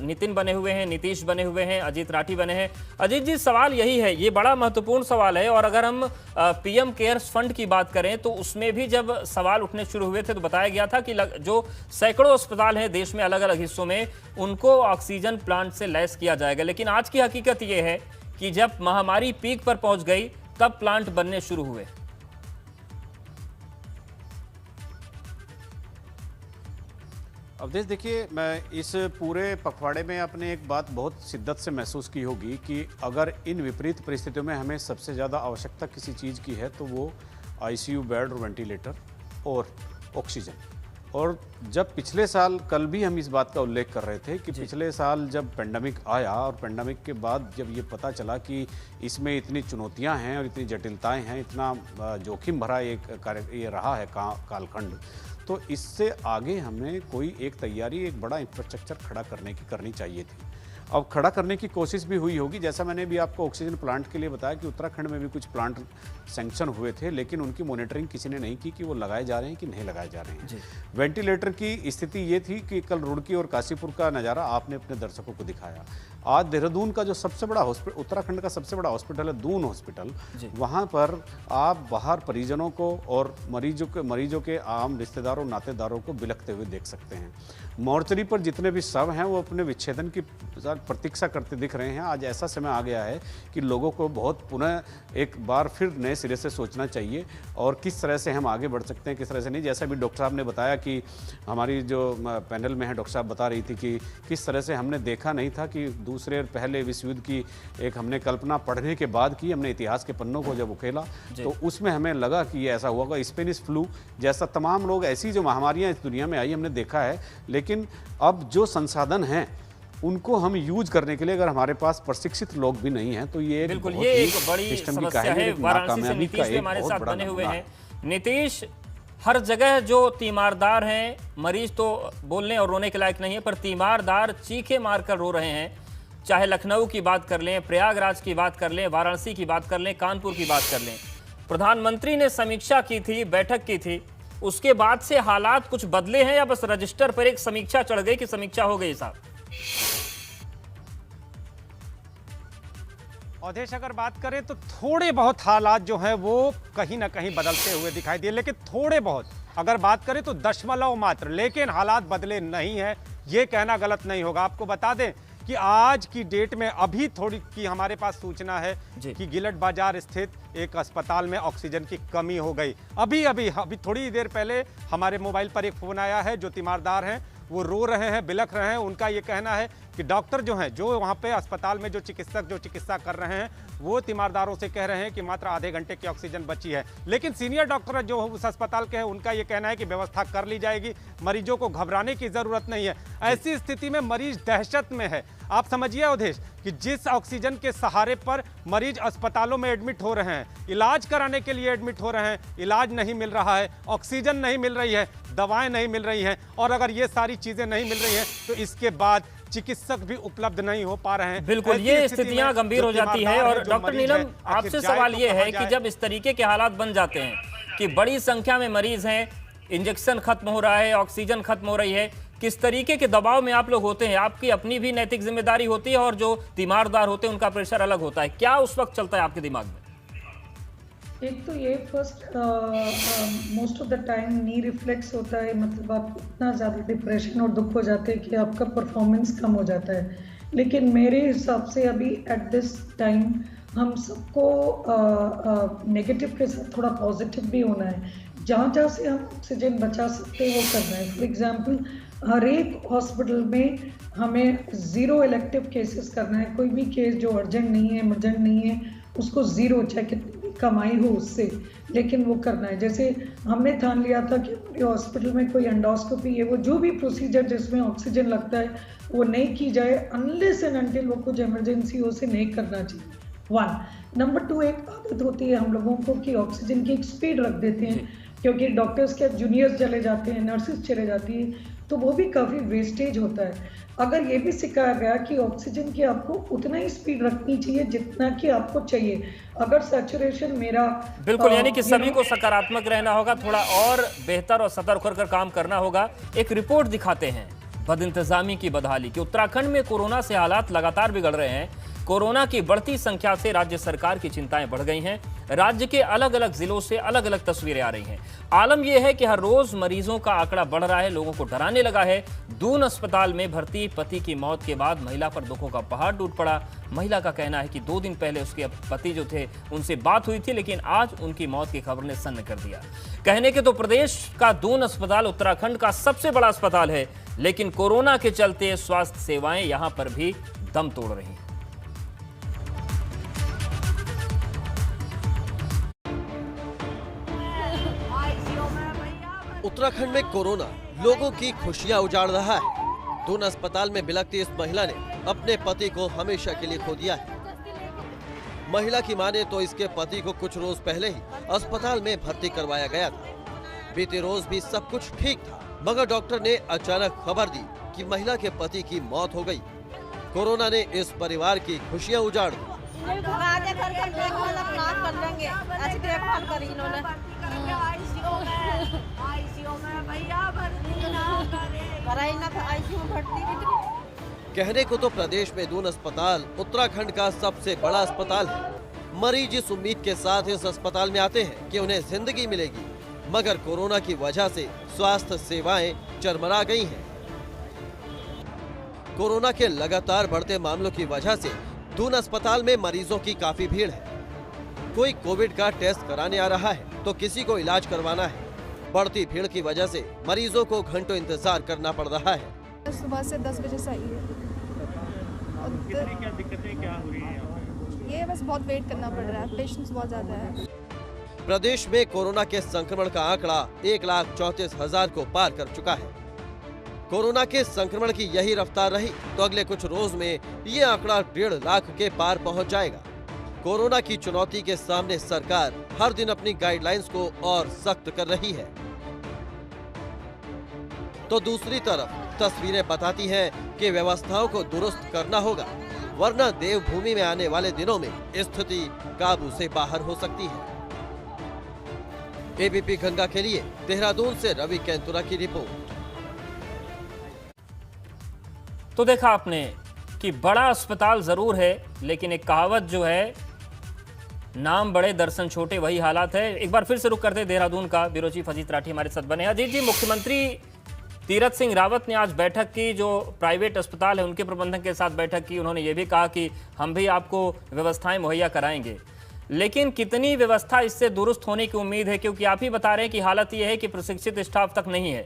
नितिन बने हुए हैं, नीतीश बने हुए हैं, अजीत राठी बने हैं। अजीत जी, सवाल यही है, ये बड़ा महत्वपूर्ण सवाल है और अगर हम पीएम केयर्स फंड की बात करें तो उसमें भी जब सवाल उठने शुरू हुए थे तो बताया गया था कि जो सैकड़ों अस्पताल हैं देश में अलग अलग हिस्सों में, उनको ऑक्सीजन प्लांट से लैस किया जाएगा। लेकिन आज की हकीकत ये है कि जब महामारी पीक पर पहुंच गई तब प्लांट बनने शुरू हुए। अवधेश, देखिए, मैं इस पूरे पखवाड़े में आपने एक बात बहुत शिद्दत से महसूस की होगी कि अगर इन विपरीत परिस्थितियों में हमें सबसे ज़्यादा आवश्यकता किसी चीज़ की है तो वो आईसीयू बेड और वेंटिलेटर और ऑक्सीजन। और जब पिछले साल, कल भी हम इस बात का उल्लेख कर रहे थे कि पिछले साल जब पेंडेमिक आया और पेंडेमिक के बाद जब ये पता चला कि इसमें इतनी चुनौतियां हैं और इतनी जटिलताएं हैं, इतना जोखिम भरा ये रहा है कालखंड, तो इससे आगे हमें कोई एक तैयारी, एक बड़ा इंफ्रास्ट्रक्चर खड़ा करने की करनी चाहिए थी। अब खड़ा करने की कोशिश भी हुई होगी। जैसा मैंने भी आपको ऑक्सीजन प्लांट के लिए बताया कि उत्तराखंड में भी कुछ प्लांट सैंक्शन हुए थे, लेकिन उनकी मॉनिटरिंग किसी ने नहीं की कि वो लगाए जा रहे हैं कि नहीं लगाए जा रहे हैं। वेंटिलेटर की स्थिति ये थी कि कल रुड़की और काशीपुर का नज़ारा आपने अपने दर्शकों को दिखाया। आज देहरादून का जो सबसे बड़ा हॉस्पिटल, उत्तराखंड का सबसे बड़ा हॉस्पिटल है दून हॉस्पिटल, वहाँ पर आप बाहर परिजनों को और मरीजों के आम रिश्तेदारों नातेदारों को बिलखते हुए देख सकते हैं। मॉर्चरी पर जितने भी शव हैं वो अपने विच्छेदन की प्रतीक्षा करते दिख रहे हैं। आज ऐसा समय आ गया है कि लोगों को बहुत पुनः एक बार फिर नए सिरे से सोचना चाहिए और किस तरह से हम आगे बढ़ सकते हैं, किस तरह से नहीं। जैसा भी डॉक्टर साहब ने बताया कि हमारी जो पैनल में है, डॉक्टर साहब बता रही थी कि किस तरह से हमने देखा नहीं था कि दूसरे और पहले विश्व युद्ध की एक हमने कल्पना पढ़ने के बाद की, हमने इतिहास के पन्नों को जब उकेला तो उसमें हमें लगा कि ये ऐसा हुआ। स्पेनिश फ्लू जैसा तमाम लोग, ऐसी जो महामारियाँ इस दुनिया में आई हमने देखा है, लेकिन अब जो संसाधन हैं उनको हम यूज करने के लिए अगर हमारे पास प्रशिक्षित लोग भी नहीं हैं तो ये बिल्कुल ये एक बड़ी समस्या है। वाराणसी से नीतीश भी हमारे साथ बने हुए हैं। नीतीश, हर जगह जो तीमारदार हैं, मरीज तो बोलने और रोने के लायक नहीं है, पर तीमारदार चीखे मारकर रो रहे हैं। चाहे लखनऊ की बात कर लें, प्रयागराज की बात कर लें, वाराणसी की बात कर लें, कानपुर की बात कर लें। प्रधानमंत्री ने समीक्षा की थी, बैठक की थी, उसके बाद से हालात कुछ बदले हैं या बस रजिस्टर पर एक समीक्षा चढ़ गई कि समीक्षा हो गई साहब? अवधेश, अगर बात करें तो थोड़े बहुत हालात जो हैं वो कहीं ना कहीं बदलते हुए दिखाई दिए, लेकिन थोड़े बहुत अगर बात करें तो दशमलव मात्र, लेकिन हालात बदले नहीं हैं, ये कहना गलत नहीं होगा। आपको बता दें कि आज की डेट में अभी थोड़ी की हमारे पास सूचना है कि गिलट बाजार स्थित एक अस्पताल में ऑक्सीजन की कमी हो गई। अभी थोड़ी देर पहले हमारे मोबाइल पर एक फ़ोन आया है, जो तीमारदार हैं वो रो रहे हैं, बिलख रहे हैं। उनका ये कहना है कि डॉक्टर जो हैं, जो वहाँ पे अस्पताल में जो चिकित्सा कर रहे हैं, वो तीमारदारों से कह रहे हैं कि मात्र आधे घंटे की ऑक्सीजन बची है। लेकिन सीनियर डॉक्टर जो उस अस्पताल के हैं, उनका ये कहना है कि व्यवस्था कर ली जाएगी, मरीजों को घबराने की ज़रूरत नहीं है। ऐसी स्थिति में मरीज दहशत में है। आप समझिए अवधेश कि जिस ऑक्सीजन के सहारे पर मरीज अस्पतालों में एडमिट हो रहे हैं, इलाज कराने के लिए एडमिट हो रहे हैं, इलाज नहीं मिल रहा है, ऑक्सीजन नहीं मिल रही है, दवाएं नहीं मिल रही हैं, और अगर ये सारी चीज़ें नहीं मिल रही हैं तो इसके बाद चिकित्सक भी उपलब्ध नहीं हो पा रहे हैं। बिल्कुल, ये स्थितियां गंभीर हो जाती है। और डॉक्टर नीलम, आपसे सवाल ये है कि जब इस तरीके के हालात बन जाते हैं कि बड़ी संख्या में मरीज हैं, इंजेक्शन खत्म हो रहा है, ऑक्सीजन खत्म हो रही है, किस तरीके के दबाव में आप लोग होते हैं? आपकी अपनी भी नैतिक जिम्मेदारी होती है और जो तीमारदार होते हैं उनका प्रेशर अलग होता है। क्या उस वक्त चलता है आपके दिमाग में? एक तो ये first most of the time knee reflex होता है, मतलब आप इतना ज़्यादा डिप्रेशन और दुख हो जाते हैं कि आपका परफॉर्मेंस कम हो जाता है। लेकिन मेरे हिसाब से अभी एट दिस टाइम हम सबको नेगेटिव के साथ थोड़ा पॉजिटिव भी होना है। जहाँ जहाँ से हम ऑक्सीजन बचा सकते हैं वो करना है। फॉर एग्जांपल हर एक हॉस्पिटल में हमें 0 इलेक्टिव केसेस करना है। कोई भी केस जो अर्जेंट नहीं है, इमरजेंट नहीं है, उसको 0, चाहे कितनी भी कमाई हो उससे, लेकिन वो करना है। जैसे हमने ठान लिया था कि हमारे हॉस्पिटल में कोई एंडोस्कोपी है, वो जो भी प्रोसीजर जिसमें ऑक्सीजन लगता है वो नहीं की जाए अनलेस एंड अनटिल वो कुछ इमरजेंसी हो, उसे नहीं करना चाहिए। 1 नंबर 2 एक आदत होती है हम लोगों को कि ऑक्सीजन की एक स्पीड रख देते हैं, क्योंकि डॉक्टर्स के जूनियर्स चले जाते हैं, नर्सेज चले जाती है, तो वो भी काफ़ी वेस्टेज होता है। अगर ये भी सिखाया गया कि ऑक्सीजन की आपको उतना ही स्पीड रखनी चाहिए जितना कि आपको चाहिए। अगर सैचुरेशन मेरा बिल्कुल, यानी कि सभी को सकारात्मक रहना होगा, थोड़ा और बेहतर और सतर्क होकर काम करना होगा। एक रिपोर्ट दिखाते हैं बदइंतजामी की बदहाली कि उत्तराखंड में कोरोना से हालात लगातार बिगड़ रहे हैं। कोरोना की बढ़ती संख्या से राज्य सरकार की चिंताएं बढ़ गई हैं। राज्य के अलग अलग जिलों से अलग अलग तस्वीरें आ रही हैं। आलम यह है कि हर रोज मरीजों का आंकड़ा बढ़ रहा है, लोगों को डराने लगा है। दून अस्पताल में भर्ती पति की मौत के बाद महिला पर दुखों का पहाड़ टूट पड़ा। महिला का कहना है कि 2 दिन पहले उसके पति जो थे उनसे बात हुई थी, लेकिन आज उनकी मौत की खबर ने सन्न कर दिया। कहने के तो प्रदेश का दून अस्पताल उत्तराखंड का सबसे बड़ा अस्पताल है, लेकिन कोरोना के चलते स्वास्थ्य सेवाएं यहां पर भी दम तोड़ रही हैं। उत्तराखंड में कोरोना लोगों की खुशियां उजाड़ रहा है। दून अस्पताल में बिलखती इस महिला ने अपने पति को हमेशा के लिए खो दिया है। महिला की माने तो इसके पति को कुछ रोज पहले ही अस्पताल में भर्ती करवाया गया था। बीते रोज भी सब कुछ ठीक था, मगर डॉक्टर ने अचानक खबर दी कि महिला के पति की मौत हो गई। कोरोना ने इस परिवार की खुशियां उजाड़ दी। कहने को तो प्रदेश में दून अस्पताल उत्तराखंड का सबसे बड़ा अस्पताल है। मरीज इस उम्मीद के साथ इस अस्पताल में आते हैं कि उन्हें जिंदगी मिलेगी, मगर कोरोना की वजह से स्वास्थ्य सेवाएं चरमरा गई हैं। कोरोना के लगातार बढ़ते मामलों की वजह से दून अस्पताल में मरीजों की काफी भीड़ है। कोई कोविड का टेस्ट कराने आ रहा है तो किसी को इलाज करवाना है। बढ़ती भीड़ की वजह से मरीजों को घंटों इंतजार करना पड़ रहा है। सुबह से 10 बजे से आई है। क्या दिक्कतें क्या हो रही हैं? ये बस बहुत वेट करना पड़ रहा है, पेशेंट्स बहुत ज्यादा है। प्रदेश में कोरोना के संक्रमण का आंकड़ा 1,34,000 को पार कर चुका है। कोरोना के संक्रमण की यही रफ्तार रही तो अगले कुछ रोज में ये आंकड़ा 1.5 लाख के पार पहुंच जाएगा। कोरोना की चुनौती के सामने सरकार हर दिन अपनी गाइडलाइंस को और सख्त कर रही है, तो दूसरी तरफ तस्वीरें बताती हैं कि व्यवस्थाओं को दुरुस्त करना होगा, वरना देवभूमि में आने वाले दिनों में स्थिति काबू से बाहर हो सकती है। एबीपी गंगा के लिए देहरादून से रवि कैंतुरा की रिपोर्ट। तो देखा आपने कि बड़ा अस्पताल जरूर है, लेकिन एक कहावत जो है, नाम बड़े दर्शन छोटे, वही हालात है। एक बार फिर से रुक करते देहरादून का। ब्यूरो चीफ अजीत राठी हमारे साथ बने हैं। अजीत जी, मुख्यमंत्री तीरथ सिंह रावत ने आज बैठक की, जो प्राइवेट अस्पताल है उनके प्रबंधन के साथ बैठक की। उन्होंने ये भी कहा कि हम भी आपको व्यवस्थाएं मुहैया कराएंगे, लेकिन कितनी व्यवस्था इससे दुरुस्त होने की उम्मीद है? क्योंकि आप ही बता रहे हैं कि हालत यह है कि प्रशिक्षित स्टाफ तक नहीं है।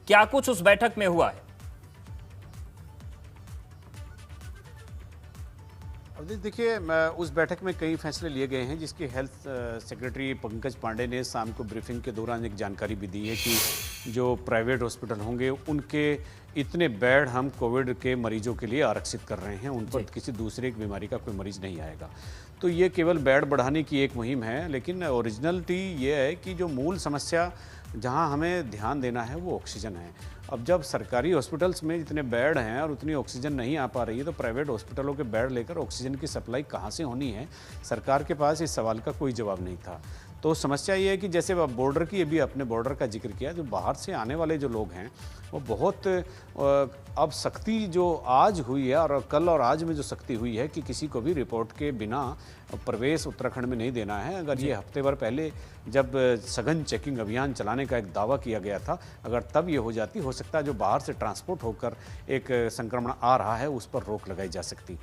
क्या कुछ उस बैठक में हुआ है? देखिए, उस बैठक में कई फैसले लिए गए हैं, जिसकी हेल्थ सेक्रेटरी पंकज पांडे ने शाम को ब्रीफिंग के दौरान एक जानकारी भी दी है कि जो प्राइवेट हॉस्पिटल होंगे उनके इतने बेड हम कोविड के मरीजों के लिए आरक्षित कर रहे हैं, उन पर किसी दूसरे की बीमारी का कोई मरीज नहीं आएगा। तो ये केवल बेड बढ़ाने की एक मुहिम है, लेकिन ओरिजिनलिटी ये है कि जो मूल समस्या जहां हमें ध्यान देना है वो ऑक्सीजन है। अब जब सरकारी हॉस्पिटल्स में जितने बेड हैं और उतनी ऑक्सीजन नहीं आ पा रही है, तो प्राइवेट हॉस्पिटलों के बेड लेकर ऑक्सीजन की सप्लाई कहाँ से होनी है? सरकार के पास इस सवाल का कोई जवाब नहीं था। तो समस्या ये है कि जैसे बॉर्डर की अभी अपने बॉर्डर का जिक्र किया, जो बाहर से आने वाले जो लोग हैं वो बहुत अब सख्ती जो आज हुई है और कल और आज में जो सख्ती हुई है कि किसी को भी रिपोर्ट के बिना प्रवेश उत्तराखंड में नहीं देना है। अगर ये हफ्ते भर पहले जब सघन चेकिंग अभियान चलाने का एक दावा किया गया था, अगर तब ये हो जाती, हो सकता है जो बाहर से ट्रांसपोर्ट होकर एक संक्रमण आ रहा है उस पर रोक लगाई जा सकती।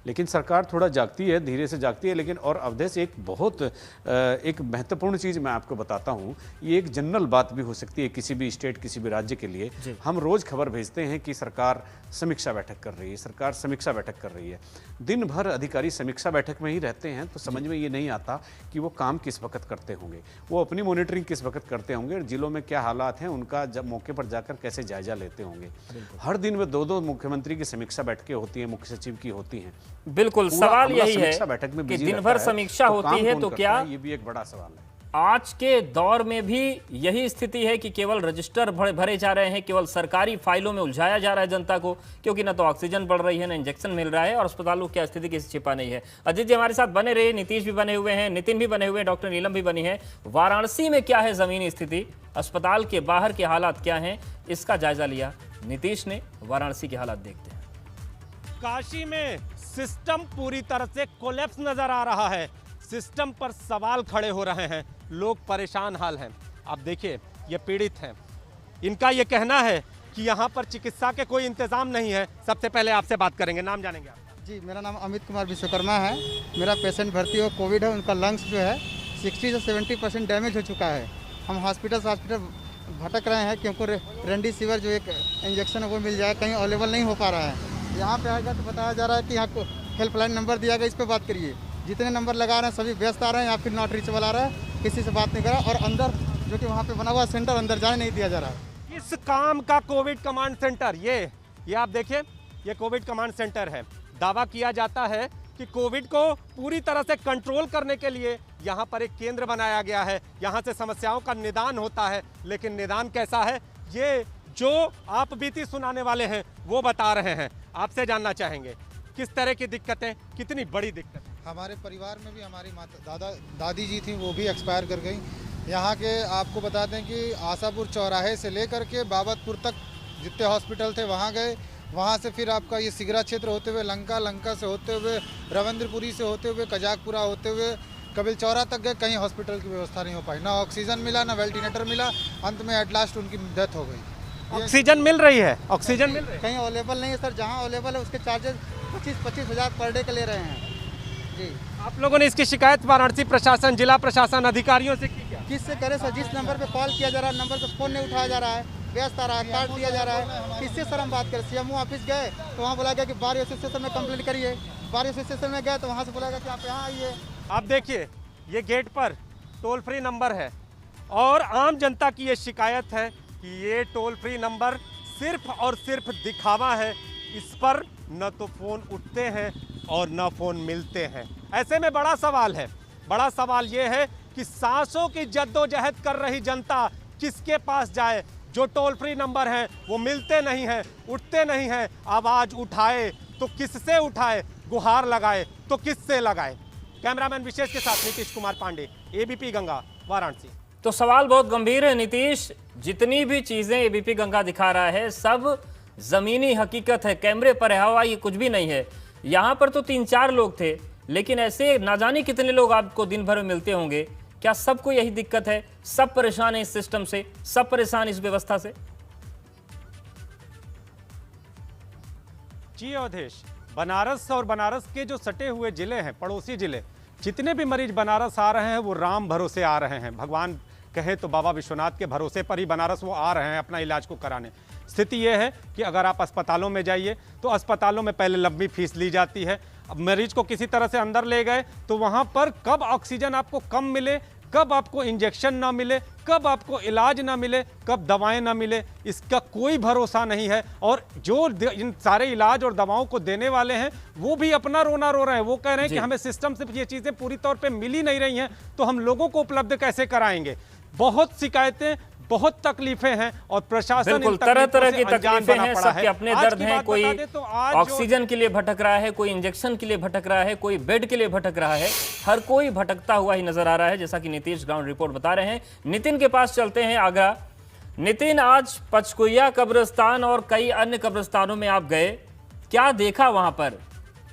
लेकिन सरकार थोड़ा जागती है, धीरे से जागती है। लेकिन और अवधेश एक बहुत एक महत्वपूर्ण चीज़ मैं आपको बताता हूँ, ये एक जनरल बात भी हो सकती है किसी भी स्टेट, किसी भी राज्य के लिए। हम रोज़ खबर भेजते हैं कि सरकार समीक्षा बैठक कर रही है, सरकार समीक्षा बैठक कर रही है। दिन भर अधिकारी समीक्षा बैठक में ही रहते हैं, तो समझ में ये नहीं आता कि वो काम किस वक्त करते होंगे, वो अपनी मॉनिटरिंग किस वक्त करते होंगे, और जिलों में क्या हालात हैं उनका जब मौके पर जाकर कैसे जायजा लेते होंगे। हर दिन में 2-2 मुख्यमंत्री की समीक्षा बैठकें होती हैं, मुख्य सचिव की होती हैं। बिल्कुल, सवाल यही है बैठक में कि दिन भर समीक्षा होती है तो क्या, ये भी एक बड़ा सवाल है। आज के दौर में भी यही स्थिति है कि केवल रजिस्टर भरे जा रहे हैं, केवल सरकारी फाइलों में उलझाया जा रहा है जनता को, क्योंकि ना तो ऑक्सीजन बढ़ रही है, ना इंजेक्शन मिल रहा है, और अस्पतालों की स्थिति किसी छिपा नहीं है। अजीत जी हमारे साथ बने रहे, नीतीश भी बने हुए हैं, नितिन भी बने हुए हैं, डॉक्टर नीलम भी बनी है। वाराणसी में क्या है जमीनी स्थिति, अस्पताल के बाहर के हालात क्या हैं, इसका जायजा लिया नीतीश ने। वाराणसी के हालात देखते हैं। काशी में सिस्टम पूरी तरह से कोलैप्स नजर आ रहा है, सिस्टम पर सवाल खड़े हो रहे हैं, लोग परेशान हाल हैं। आप देखिए, ये पीड़ित हैं, इनका ये कहना है कि यहाँ पर चिकित्सा के कोई इंतजाम नहीं है। सबसे पहले आपसे बात करेंगे, नाम जानेंगे आप? जी, मेरा नाम अमित कुमार विश्वकर्मा है। मेरा पेशेंट भर्ती हो, कोविड है, उनका लंग्स जो है 60 से 70% डैमेज हो चुका है। हम हॉस्पिटल भटक रहे हैं क्योंकि रेमडेसिविर जो एक इंजेक्शन है वो मिल जाए, कहीं अवेलेबल नहीं हो पा रहा है। यहाँ पे आएगा तो बताया जा रहा है कि यहाँ को हेल्पलाइन नंबर दिया गया, इस पर बात करिए। जितने नंबर लगा रहे हैं सभी व्यस्त आ रहे हैं या फिर नॉट रीचेबल आ रहा है, किसी से बात नहीं कर रहा। और अंदर जो कि वहाँ पे बना हुआ सेंटर, अंदर जाने नहीं दिया जा रहा है। इस काम का कोविड कमांड सेंटर, ये आप देखिए, ये कोविड कमांड सेंटर है। दावा किया जाता है कि कोविड को पूरी तरह से कंट्रोल करने के लिए यहाँ पर एक केंद्र बनाया गया है, यहाँ से समस्याओं का निदान होता है। लेकिन निदान कैसा है, ये जो आप बीती सुनाने वाले हैं वो बता रहे हैं। आपसे जानना चाहेंगे किस तरह की दिक्कतें, कितनी बड़ी दिक्कत? हमारे परिवार में भी हमारी दादी जी थी, वो भी एक्सपायर कर गई। यहाँ के आपको बता दें कि आशापुर चौराहे से लेकर के बाबतपुर तक जितने हॉस्पिटल थे वहाँ गए, वहाँ से फिर आपका ये सिगरा क्षेत्र होते हुए लंका से होते हुए रविंद्रपुरी से होते हुए कजाकपुरा होते हुए कबिल चौरा तक गए, कहीं हॉस्पिटल की व्यवस्था नहीं हो पाई, ना ऑक्सीजन मिला, ना वेंटिलेटर मिला। अंत में एट लास्ट उनकी डेथ हो गई। ऑक्सीजन मिल रही है, ऑक्सीजन मिल रही है, कहीं अवेलेबल नहीं है सर। जहाँ अवेलेबल है उसके चार्जेस 25-25 हज़ार पर डे के ले रहे हैं जी। आप लोगों ने इसकी शिकायत वाराणसी प्रशासन, जिला प्रशासन अधिकारियों से की क्या? किससे करे सर? जिस नंबर पे कॉल किया जा रहा है, नंबर पे फ़ोन नहीं उठाया जा रहा है, व्यस्त आ रहा है, कार्ड दिया जा रहा है। किससे सर हम बात करें? CMO ऑफिस गए तो वहाँ बोला गया कि बार एसोसिएशन में कंप्लेंट करिए। बार एसोसिएशन में गए तो वहाँ से बोला गया कि आप यहाँ आइए। आप देखिए, ये गेट पर टोल फ्री नंबर है और आम जनता की ये शिकायत है कि ये टोल फ्री नंबर सिर्फ और सिर्फ दिखावा है। इस पर न तो फ़ोन उठते हैं और न फ़ोन मिलते हैं। ऐसे में बड़ा सवाल है, बड़ा सवाल ये है कि सांसों की जद्दोजहद कर रही जनता किसके पास जाए? जो टोल फ्री नंबर हैं वो मिलते नहीं हैं, उठते नहीं हैं। आवाज़ उठाए तो किससे उठाए, गुहार लगाए तो किससे लगाए? कैमरामैन विशेष के साथ नीतीश कुमार पांडे, ABP गंगा, वाराणसी। तो सवाल बहुत गंभीर है नीतीश, जितनी भी चीजें ABP गंगा दिखा रहा है सब जमीनी हकीकत है, कैमरे पर है, हवा ये कुछ भी नहीं है। यहाँ पर तो 3-4 लोग थे, लेकिन ऐसे ना जाने कितने लोग आपको दिन भर में मिलते होंगे। क्या सबको यही दिक्कत है? सब परेशान है इस सिस्टम से, सब परेशान इस व्यवस्था से? जी अवधेश, बनारस और बनारस के जो सटे हुए जिले हैं, पड़ोसी जिले, जितने भी मरीज बनारस आ रहे हैं वो राम भरोसे आ रहे हैं। भगवान कहे तो बाबा विश्वनाथ के भरोसे पर ही बनारस वो आ रहे हैं अपना इलाज को कराने। स्थिति ये है कि अगर आप अस्पतालों में जाइए तो अस्पतालों में पहले लंबी फीस ली जाती है। अब मरीज को किसी तरह से अंदर ले गए तो वहाँ पर कब ऑक्सीजन आपको कम मिले, कब आपको इंजेक्शन ना मिले, कब आपको इलाज ना मिले, कब दवाएं ना मिले, इसका कोई भरोसा नहीं है। और जो इन सारे इलाज और दवाओं को देने वाले हैं वो भी अपना रोना रो रहे हैं। वो कह रहे हैं कि हमें सिस्टम से ये चीज़ें पूरी तौर पे मिल ही नहीं रही हैं, तो हम लोगों को उपलब्ध कैसे कराएंगे। बहुत शिकायतें, बहुत तकलीफें हैं और प्रशासन बिल्कुल तरह तरह की तकलीफें हैं, सबके अपने दर्द हैं। कोई ऑक्सीजन के लिए भटक रहा है, कोई इंजेक्शन के लिए भटक रहा है, कोई बेड के लिए भटक रहा है। हर कोई भटकता हुआ ही नजर आ रहा है, जैसा कि नीतीश ग्राउंड रिपोर्ट बता रहे हैं। नितिन के पास चलते हैं आगरा। नितिन, आज पचकुइया कब्रिस्तान और कई अन्य कब्रिस्तानों में आप गए, क्या देखा वहां पर,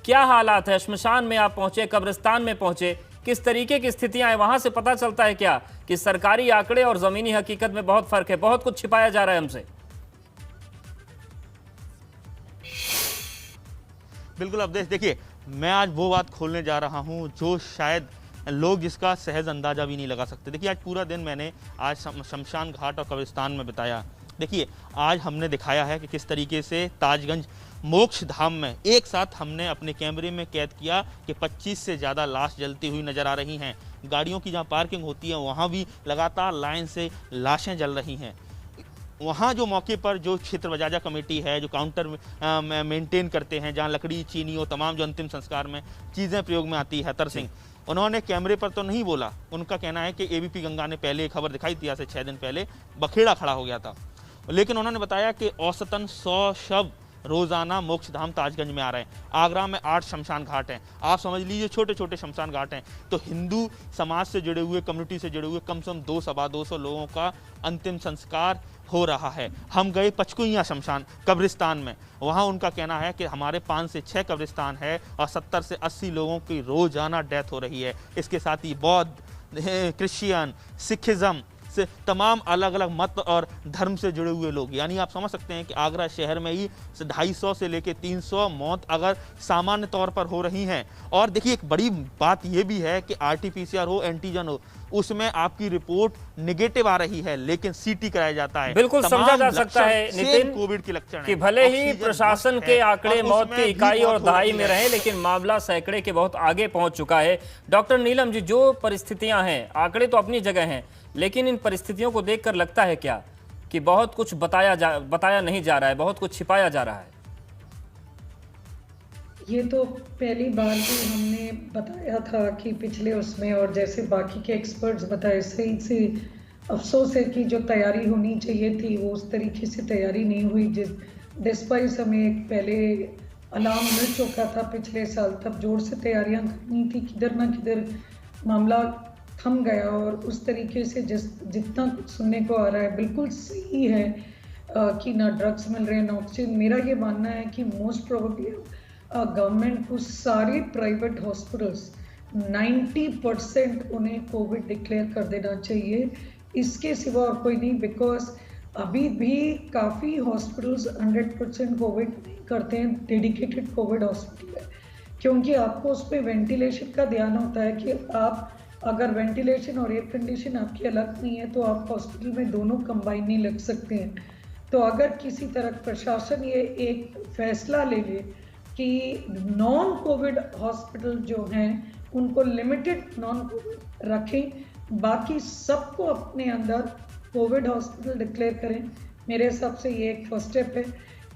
क्या हालात है? श्मशान में आप पहुंचे, कब्रिस्तान में पहुंचे, किस तरीके की स्थितियां हैं? वहां से पता चलता है क्या कि सरकारी आंकड़े और जमीनी हकीकत में बहुत फर्क है, बहुत कुछ छिपाया जा रहा है हमसे? बिल्कुल अवधेश, देखिए मैं आज वो बात खोलने जा रहा हूं जो शायद लोग जिसका सहज अंदाजा भी नहीं लगा सकते। देखिए आज पूरा दिन मैंने आज शमशान घाट और कब्रिस्तान में बिताया। देखिए आज हमने दिखाया है कि किस तरीके से ताजगंज मोक्ष धाम में एक साथ हमने अपने कैमरे में कैद किया कि 25 से ज़्यादा लाश जलती हुई नज़र आ रही हैं। गाड़ियों की जहां पार्किंग होती है वहां भी लगातार लाइन से लाशें जल रही हैं। वहाँ जो मौके पर जो क्षेत्र बजाजा कमेटी है, जो काउंटर मेंटेन करते हैं, जहाँ लकड़ी चीनी और तमाम जो अंतिम संस्कार में चीज़ें प्रयोग में आती है, तर सिंह, उन्होंने कैमरे पर तो नहीं बोला। उनका कहना है कि एबीपी गंगा ने पहले एक खबर दिखाई थी, आज से 6 दिन पहले बखेड़ा खड़ा हो गया था, लेकिन उन्होंने बताया कि औसतन 100 शव रोजाना मोक्ष धाम ताजगंज में आ रहे हैं। आगरा में 8 शमशान घाट हैं, आप समझ लीजिए छोटे छोटे शमशान घाट हैं। तो हिंदू समाज से जुड़े हुए, कम्युनिटी से जुड़े हुए कम से कम 200-225 लोगों का अंतिम संस्कार हो रहा है। हम गए पचकुइया शमशान कब्रिस्तान में, वहाँ उनका कहना है कि हमारे 5 से 6 कब्रिस्तान है और 70 से 80 लोगों की रोजाना डेथ हो रही है। इसके साथ ही बौद्ध, क्रिश्चियन, सिखिज्म से तमाम अलग अलग मत और धर्म से जुड़े हुए लोग, यानी आप समझ सकते हैं कि आगरा शहर में ही 250 से लेकर 300 मौत अगर सामान्य तौर पर हो रही हैं। और देखिए एक बड़ी बात यह भी है कि RT-PCR हो, एंटीजन हो, उसमें आपकी रिपोर्ट नेगेटिव आ रही है, लेकिन सीटी कराया जाता है। बिल्कुल समझा जा सकता है नितिन कोविड के लक्षण कि भले ही प्रशासन के आंकड़े मौत की इकाई और दहाई में रहे, लेकिन मामला सैकड़े के बहुत आगे पहुंच चुका है। डॉक्टर नीलम जी, जो परिस्थितियां हैं, आंकड़े तो अपनी जगह हैं, लेकिन इन परिस्थितियों को देखकर लगता है क्या कि बहुत कुछ बताया नहीं जा रहा है, बहुत कुछ छिपाया जा रहा है? ये तो पहली बार भी हमने बताया था कि पिछले उसमें, और जैसे बाकी के एक्सपर्ट्स बताए, सही से अफसोस है कि जो तैयारी होनी चाहिए थी वो उस तरीके से तैयारी नहीं हुई। डिस्पाइट हमें एक पहले अलार्म मिल चुका था पिछले साल, तब जोर से तैयारियां करनी थी, किधर ना किधर मामला थम गया। और उस तरीके से जितना कुछ सुनने को आ रहा है बिल्कुल सही है कि ना ड्रग्स मिल रहे हैं ना ऑक्सीजन। मेरा ये मानना है कि मोस्ट प्रोबेबली गवर्नमेंट को सारे प्राइवेट हॉस्पिटल्स 90% उन्हें कोविड डिक्लेयर कर देना चाहिए, इसके सिवा और कोई नहीं। बिकॉज अभी भी काफ़ी हॉस्पिटल्स 100% कोविड नहीं करते हैं, डेडिकेटेड कोविड हॉस्पिटल है, क्योंकि आपको उस पर वेंटिलेशन का ध्यान होता है कि आप अगर वेंटिलेशन और एयर कंडीशन आपकी अलग नहीं है तो आप हॉस्पिटल में दोनों कंबाइन नहीं लग सकते हैं। तो अगर किसी तरह प्रशासन ये एक फैसला ले ले कि नॉन कोविड हॉस्पिटल जो हैं उनको लिमिटेड नॉन कोविड रखें, बाकी सबको अपने अंदर कोविड हॉस्पिटल डिक्लेयर करें, मेरे हिसाब से ये एक फर्स्ट स्टेप है।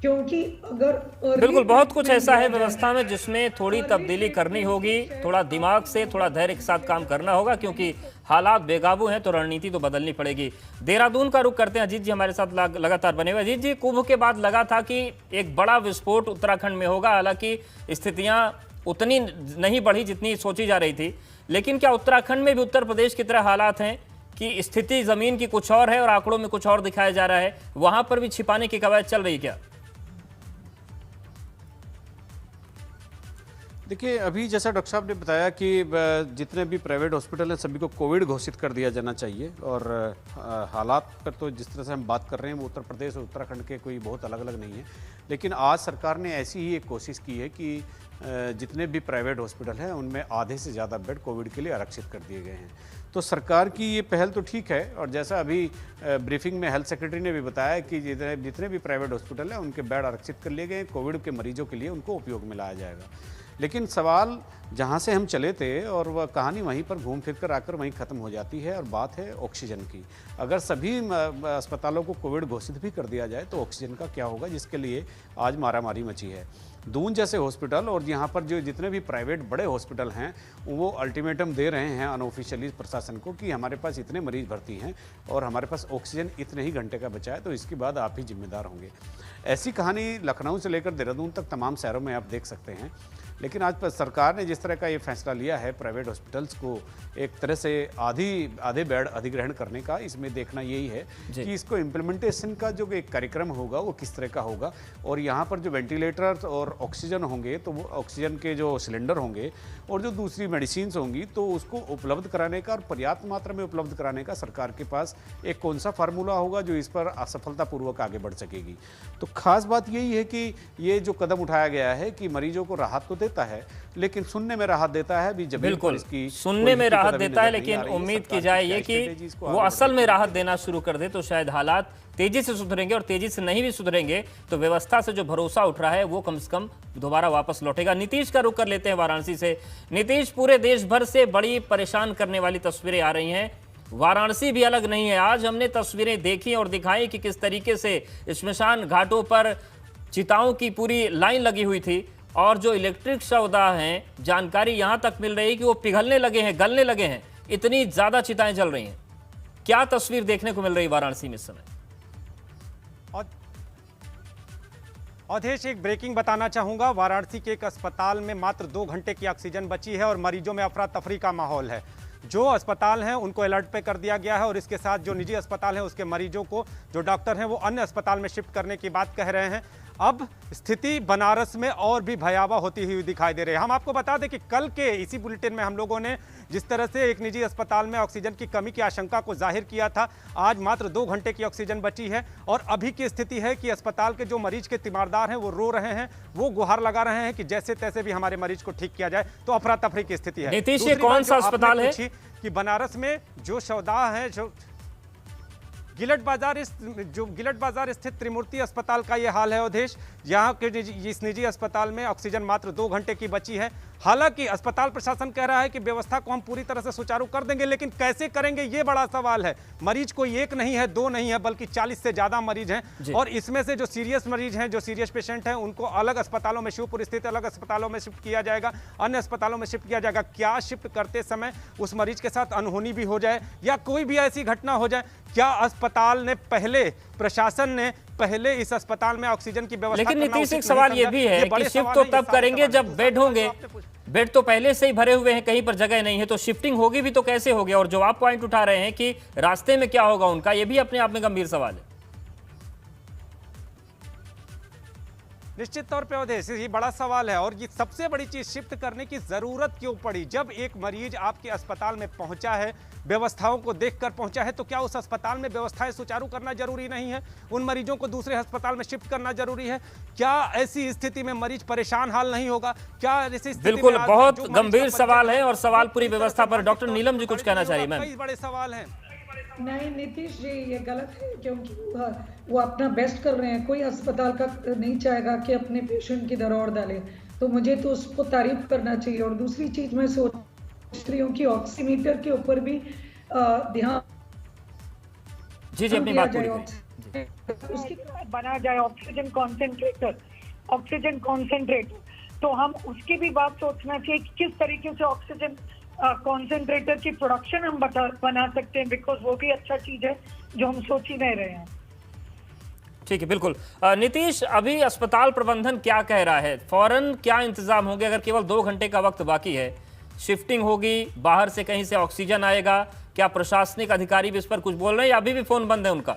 क्योंकि अगर बिल्कुल बहुत कुछ ऐसा है व्यवस्था में जिसमें थोड़ी तब्दीली करनी होगी, थोड़ा दिमाग से, थोड़ा धैर्य के साथ काम करना होगा, क्योंकि हालात बेकाबू हैं तो रणनीति तो बदलनी पड़ेगी। देहरादून का रुख करते हैं, अजीत जी हमारे साथ लगातार बने हुए। अजीत जी, कुंभ के बाद लगा था कि एक बड़ा विस्फोट उत्तराखंड में होगा, हालांकि स्थितियां उतनी नहीं बढ़ी जितनी सोची जा रही थी, लेकिन क्या उत्तराखंड में भी उत्तर प्रदेश की तरह हालात हैं कि स्थिति जमीन की कुछ और है और आंकड़ों में कुछ और दिखाया जा रहा है? वहां पर भी छिपाने की कवायद चल रही क्या? देखिए अभी जैसा डॉक्टर साहब ने बताया कि जितने भी प्राइवेट हॉस्पिटल हैं सभी को कोविड घोषित कर दिया जाना चाहिए। और हालात पर तो जिस तरह से हम बात कर रहे हैं वो उत्तर प्रदेश और उत्तराखंड के कोई बहुत अलग अलग नहीं है, लेकिन आज सरकार ने ऐसी ही एक कोशिश की है कि जितने भी प्राइवेट हॉस्पिटल हैं उनमें आधे से ज़्यादा बेड कोविड के लिए आरक्षित कर दिए गए हैं। तो सरकार की ये पहल तो ठीक है, और जैसा अभी ब्रीफिंग में हेल्थ सेक्रेटरी ने भी बताया कि जितने भी प्राइवेट हॉस्पिटल हैं उनके बेड आरक्षित कर लिए गए हैं, कोविड के मरीजों के लिए उनको उपयोग में लाया जाएगा। लेकिन सवाल जहाँ से हम चले थे और वह कहानी वहीं पर घूम फिर कर आकर वहीं ख़त्म हो जाती है, और बात है ऑक्सीजन की। अगर सभी अस्पतालों को कोविड घोषित भी कर दिया जाए तो ऑक्सीजन का क्या होगा, जिसके लिए आज मारामारी मची है। दून जैसे हॉस्पिटल और यहाँ पर जो जितने भी प्राइवेट बड़े हॉस्पिटल हैं वो अल्टीमेटम दे रहे हैं अनऑफिशियली प्रशासन को कि हमारे पास इतने मरीज भर्ती हैं और हमारे पास ऑक्सीजन इतने ही घंटे का बचा है, तो इसके बाद आप ही जिम्मेदार होंगे। ऐसी कहानी लखनऊ से लेकर देहरादून तक तमाम शहरों में आप देख सकते हैं। लेकिन आज सरकार ने जिस तरह का ये फैसला लिया है प्राइवेट हॉस्पिटल्स को एक तरह से आधे बेड अधिग्रहण करने का, इसमें देखना यही है कि इसको इम्प्लीमेंटेशन का जो एक कार्यक्रम होगा वो किस तरह का होगा, और यहाँ पर जो वेंटिलेटर और ऑक्सीजन होंगे तो वो ऑक्सीजन के जो सिलेंडर होंगे और जो दूसरी मेडिसिन्स होंगी तो उसको उपलब्ध कराने का और पर्याप्त मात्रा में उपलब्ध कराने का सरकार के पास एक कौन सा फार्मूला होगा जो इस पर असफलतापूर्वक आगे बढ़ सकेगी। तो खास बात यही है कि ये जो कदम उठाया गया है कि मरीजों को राहत तो देता है लेकिन सुनने में राहत देता है भी, बिल्कुल सुनने में राहत देता है, लेकिन उम्मीद की जाए ये कि वो असल में राहत देना शुरू कर दे तो शायद हालात तेजी से सुधरेंगे, और तेजी से नहीं भी सुधरेंगे तो व्यवस्था से जो भरोसा उठ रहा है वो कम से कम दोबारा वापस लौटेगा। नीतीश का रुख कर लेते हैं वाराणसी से। नीतीश, पूरे देश भर से बड़ी परेशान करने वाली तस्वीरें आ रही हैं, वाराणसी भी अलग नहीं है। आज हमने तस्वीरें देखी और दिखाई कि किस तरीके से स्मशान घाटों पर चिताओं की पूरी लाइन लगी हुई थी, और जो इलेक्ट्रिक शवदाह हैं, जानकारी यहां तक मिल रही है कि वो पिघलने लगे हैं, गलने लगे हैं, इतनी ज्यादा चिताएं जल रही हैं। क्या तस्वीर देखने को मिल रही वाराणसी में इस समय? अवधेश, एक ब्रेकिंग बताना चाहूंगा। वाराणसी के एक अस्पताल में मात्र 2 घंटे की ऑक्सीजन बची है और मरीजों में अफरा तफरी का माहौल है। जो अस्पताल हैं उनको अलर्ट पे कर दिया गया है और इसके साथ जो निजी अस्पताल हैं उसके मरीजों को जो डॉक्टर हैं वो अन्य अस्पताल में शिफ्ट करने की बात कह रहे हैं। अब स्थिति बनारस में और भी भयावह होती हुई दिखाई दे रही है। हम आपको बता दें कि कल के इसी बुलेटिन में हम लोगों ने जिस तरह से एक निजी अस्पताल में ऑक्सीजन की कमी की आशंका को जाहिर किया था, आज मात्र 2 घंटे की ऑक्सीजन बची है और अभी की स्थिति है कि अस्पताल के जो मरीज के तीमारदार हैं वो रो रहे हैं, वो गुहार लगा रहे हैं कि जैसे तैसे भी हमारे मरीज को ठीक किया जाए। तो अफरा तफरी की स्थिति है। नीतीश, ये कौन सा अस्पताल है कि बनारस में जो शवदाह है, जो गिलट बाजार स्थित त्रिमूर्ति अस्पताल का ये हाल है अवधेश। यहाँ के इस निजी अस्पताल में ऑक्सीजन मात्र 2 घंटे की बची है। हालांकि अस्पताल प्रशासन कह रहा है कि व्यवस्था को हम पूरी तरह से सुचारू कर देंगे, लेकिन कैसे करेंगे ये बड़ा सवाल है। मरीज कोई एक नहीं है, 2 नहीं है, बल्कि 40 से ज्यादा मरीज हैं और इसमें से जो सीरियस मरीज हैं, जो सीरियस पेशेंट हैं, उनको अलग अस्पतालों में, शिवपुर स्थित अलग अस्पतालों में शिफ्ट किया जाएगा, अन्य अस्पतालों में शिफ्ट किया जाएगा। क्या शिफ्ट करते समय उस मरीज के साथ अनहोनी भी हो जाए या कोई भी ऐसी घटना हो जाए? क्या अस्पताल ने प्रशासन ने पहले इस अस्पताल में ऑक्सीजन की व्यवस्था? लेकिन नीतीश, एक सवाल ये भी है कि शिफ्ट तो तब करेंगे जब बेड होंगे। बेड तो पहले से ही भरे हुए हैं, कहीं पर जगह नहीं है, तो शिफ्टिंग होगी भी तो कैसे होगी? और जो आप पॉइंट उठा रहे हैं कि रास्ते में क्या होगा उनका, ये भी अपने आप में गंभीर सवाल है। निश्चित तौर पे अवधेश, ये बड़ा सवाल है और ये सबसे बड़ी चीज, शिफ्ट करने की जरूरत क्यों पड़ी? जब एक मरीज आपके अस्पताल में पहुंचा है, व्यवस्थाओं को देखकर पहुंचा है, तो क्या उस अस्पताल में व्यवस्थाएं सुचारू करना जरूरी नहीं है? उन मरीजों को दूसरे अस्पताल में शिफ्ट करना जरूरी है? क्या ऐसी स्थिति में मरीज परेशान हाल नहीं होगा? क्या ऐसी स्थिति? बिल्कुल, बहुत गंभीर सवाल है और सवाल पूरी व्यवस्था पर। डॉक्टर नीलम जी कुछ कहना चाहिए। मैम, कई बड़े सवाल हैं। नहीं नीतीश जी, ये गलत है क्योंकि वो अपना बेस्ट कर रहे हैं। कोई अस्पताल का नहीं चाहेगा कि अपने पेशेंट की दरौड़ डाले, तो मुझे तो उसको तारीफ करना चाहिए। और दूसरी चीज मैं सोच रही हूँ कि ऑक्सीमीटर के ऊपर भी ध्यान जी अपनी बात पूरी उसकी बना जाए। ऑक्सीजन कॉन्सेंट्रेटर, तो हम उसकी भी बात सोचना चाहिए कि किस तरीके से ऑक्सीजन कॉन्सेंट्रेटर की प्रोडक्शन हम बना सकते हैं, बिकॉज वो भी अच्छा चीज है जो हम सोच ही नहीं रहे हैं। ठीक है, बिल्कुल। नीतीश, अभी अस्पताल प्रबंधन क्या कह रहा है? फौरन क्या इंतजाम होंगे अगर केवल 2 घंटे का वक्त बाकी है? शिफ्टिंग होगी, बाहर से कहीं से ऑक्सीजन आएगा? क्या प्रशासनिक अधिकारी भी इस पर कुछ बोल रहे हैं या अभी भी फोन बंद है उनका?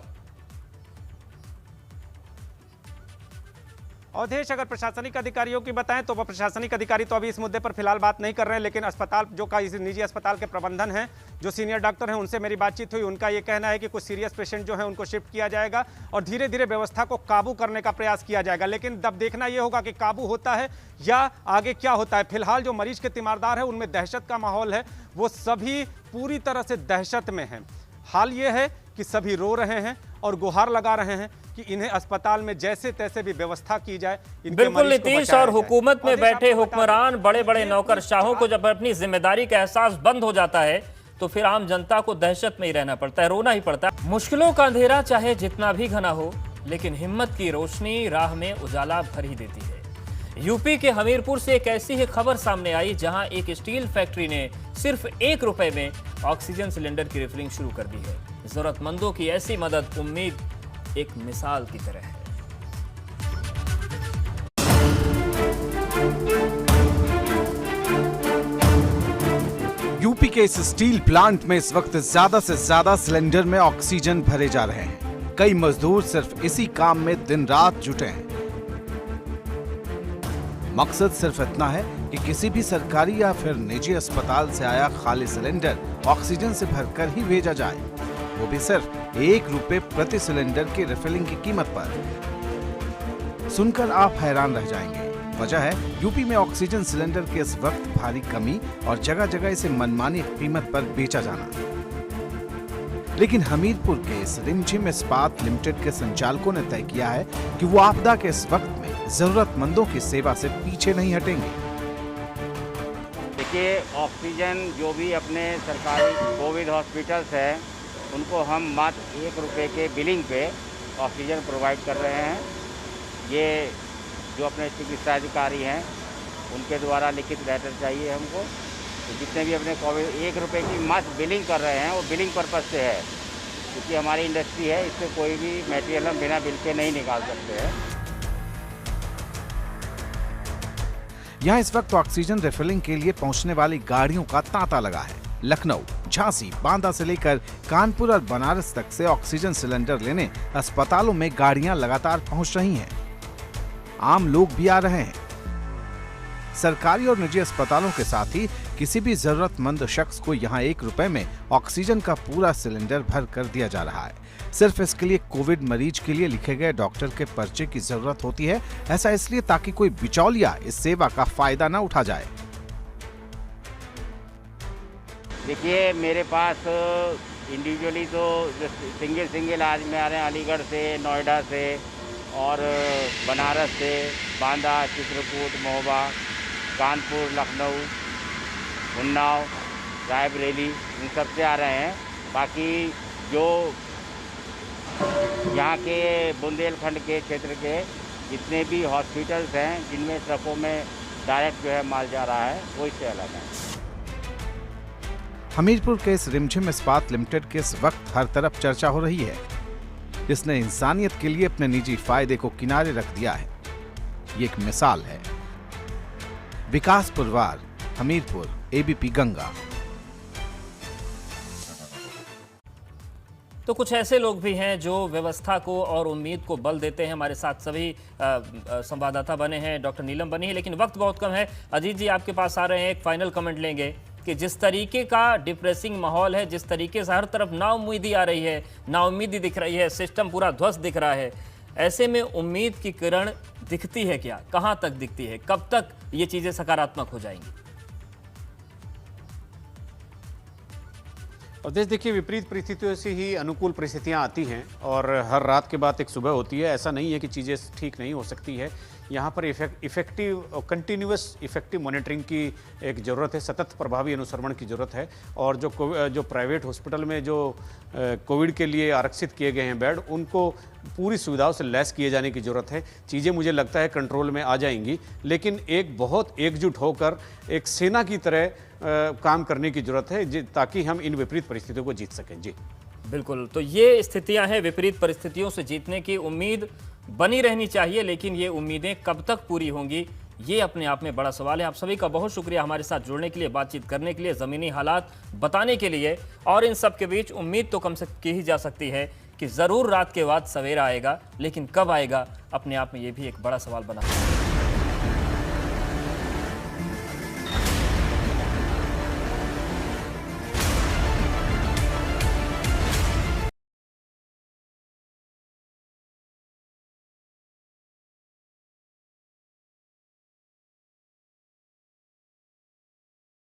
अवधेश, अगर प्रशासनिक अधिकारियों की बताएं तो वह प्रशासनिक अधिकारी तो अभी इस मुद्दे पर फिलहाल बात नहीं कर रहे हैं, लेकिन अस्पताल जो का इस निजी अस्पताल के प्रबंधन हैं, जो सीनियर डॉक्टर हैं, उनसे मेरी बातचीत हुई। उनका ये कहना है कि कुछ सीरियस पेशेंट जो हैं उनको शिफ्ट किया जाएगा और धीरे धीरे व्यवस्था को काबू करने का प्रयास किया जाएगा। लेकिन तब देखना ये होगा कि काबू होता है या आगे क्या होता है। फिलहाल जो मरीज के तीमारदार हैं उनमें दहशत का माहौल है, वो सभी पूरी तरह से दहशत में हैं। हाल ये है कि सभी रो रहे हैं और गुहार लगा रहे हैं कि इन्हें अस्पताल में जैसे तैसे भी व्यवस्था की जाए। बिल्कुल नीतीश, और हुकूमत में बैठे हुक्मरान बड़े बड़े नौकरशाहों को जब अपनी जिम्मेदारी का एहसास बंद हो जाता है तो फिर आम जनता को दहशत में ही रहना पड़ता है, रोना ही पड़ता है। मुश्किलों का अंधेरा चाहे जितना भी घना हो, लेकिन हिम्मत की रोशनी राह में उजाला भर ही देती है। यूपी के हमीरपुर से एक ऐसी ही खबर सामने आई जहां एक स्टील फैक्ट्री ने सिर्फ 1 रुपए में ऑक्सीजन सिलेंडर की रिफिलिंग शुरू कर दी है। जरूरतमंदों की ऐसी मदद उम्मीद एक मिसाल की तरह है। यूपी के इस स्टील प्लांट में इस वक्त ज्यादा से ज्यादा सिलेंडर में ऑक्सीजन भरे जा रहे हैं। कई मजदूर सिर्फ इसी काम में दिन रात जुटे हैं। मकसद सिर्फ इतना है कि किसी भी सरकारी या फिर निजी अस्पताल से आया खाली सिलेंडर ऑक्सीजन से भरकर ही भेजा जाए, वो भी सिर्फ 1 रुपए प्रति सिलेंडर की रिफिलिंग की कीमत पर। सुनकर आप हैरान रह जाएंगे। वजह है यूपी में ऑक्सीजन सिलेंडर के इस वक्त भारी कमी और जगह जगह इसे मनमानी कीमत पर बेचा जाना। लेकिन हमीरपुर के इस रिमझिम इस्पात लिमिटेड के संचालकों ने तय किया है कि वो आपदा के इस वक्त में जरूरतमंदों की सेवा से पीछे नहीं हटेंगे। देखिए, ऑक्सीजन जो भी अपने सरकारी कोविड हॉस्पिटल्स हैं उनको हम मात्र 1 रुपए के बिलिंग पे ऑक्सीजन प्रोवाइड कर रहे हैं। ये जो अपने चिकित्सा अधिकारी हैं उनके द्वारा लिखित लेटर चाहिए हमको। तो जितने भी अपने कोविड 1 रुपए की मात्र बिलिंग कर रहे हैं वो बिलिंग पर्पज से है, क्योंकि हमारी इंडस्ट्री है, इससे कोई भी मटेरियल हम बिना बिल के नहीं निकाल सकते हैं। यहाँ इस वक्त ऑक्सीजन रिफिलिंग के लिए पहुंचने वाली गाड़ियों का तांता लगा है। लखनऊ, झांसी, बांदा से लेकर कानपुर और बनारस तक से ऑक्सीजन सिलेंडर लेने अस्पतालों में गाड़ियां लगातार पहुंच रही हैं। आम लोग भी आ रहे हैं। सरकारी और निजी अस्पतालों के साथ ही किसी भी जरूरतमंद शख्स को यहाँ 1 रुपए में ऑक्सीजन का पूरा सिलेंडर भर कर दिया जा रहा है। सिर्फ इसके लिए कोविड मरीज के लिए लिखे गए डॉक्टर के पर्चे की जरूरत होती है। ऐसा इसलिए ताकि कोई बिचौलिया इस सेवा का फायदा न उठा जाए। देखिए, मेरे पास इंडिविजुअली तो सिंगल आदमी आ रहे हैं अलीगढ़ से, नोएडा से और बनारस से, बांदा, चित्रकूट, महोबा, कानपुर, लखनऊ, उन्नाव, रायबरेली, इन सब से आ रहे हैं। बाकी जो यहाँ के बुंदेलखंड के क्षेत्र के जितने भी हॉस्पिटल्स हैं जिनमें ट्रकों में डायरेक्ट जो है माल जा रहा है, वो इससे अलग है। हमीरपुर के इस रिमझिम इस्पात लिमिटेड के इस वक्त हर तरफ चर्चा हो रही है, जिसने इंसानियत के लिए अपने निजी फायदे को किनारे रख दिया है। ये एक मिसाल है। विकास पुरवार, हमीरपुर, एबीपी गंगा। तो कुछ ऐसे लोग भी हैं जो व्यवस्था को और उम्मीद को बल देते हैं। हमारे साथ सभी संवाददाता बने हैं, डॉक्टर नीलम बनी है, लेकिन वक्त बहुत कम है। अजीत जी आपके पास आ रहे हैं, एक फाइनल कमेंट लेंगे कि जिस तरीके का डिप्रेसिंग माहौल है, जिस तरीके से हर तरफ नाउम्मीदी आ रही है, नाउम्मीदी दिख रही है, सिस्टम पूरा ध्वस्त दिख रहा है, ऐसे में उम्मीद की किरण दिखती है क्या? कहाँ तक दिखती है? कब तक ये चीज़ें सकारात्मक हो जाएंगी? और देखिए, विपरीत परिस्थितियों से ही अनुकूल परिस्थितियां आती हैं और हर रात के बाद एक सुबह होती है। ऐसा नहीं है कि चीज़ें ठीक नहीं हो सकती है। यहाँ पर इफेक्टिव और कंटिन्यूअस इफेक्टिव मॉनिटरिंग की एक ज़रूरत है, सतत प्रभावी अनुसरण की ज़रूरत है। और जो प्राइवेट हॉस्पिटल में जो कोविड के लिए आरक्षित किए गए हैं बेड, उनको पूरी सुविधाओं से लैस किए जाने की ज़रूरत है। चीज़ें मुझे लगता है कंट्रोल में आ जाएंगी, लेकिन एक बहुत एकजुट होकर एक सेना की तरह काम करने की ज़रूरत है ताकि हम इन विपरीत परिस्थितियों को जीत सकें। जी बिल्कुल, तो ये स्थितियां हैं, विपरीत परिस्थितियों से जीतने की उम्मीद बनी रहनी चाहिए, लेकिन ये उम्मीदें कब तक पूरी होंगी, ये अपने आप में बड़ा सवाल है। आप सभी का बहुत शुक्रिया हमारे साथ जुड़ने के लिए, बातचीत करने के लिए, ज़मीनी हालात बताने के लिए। और इन सब के बीच उम्मीद तो कम से की ही जा सकती है कि ज़रूर रात के बाद सवेरा आएगा, लेकिन कब आएगा अपने आप में ये भी एक बड़ा सवाल बना है।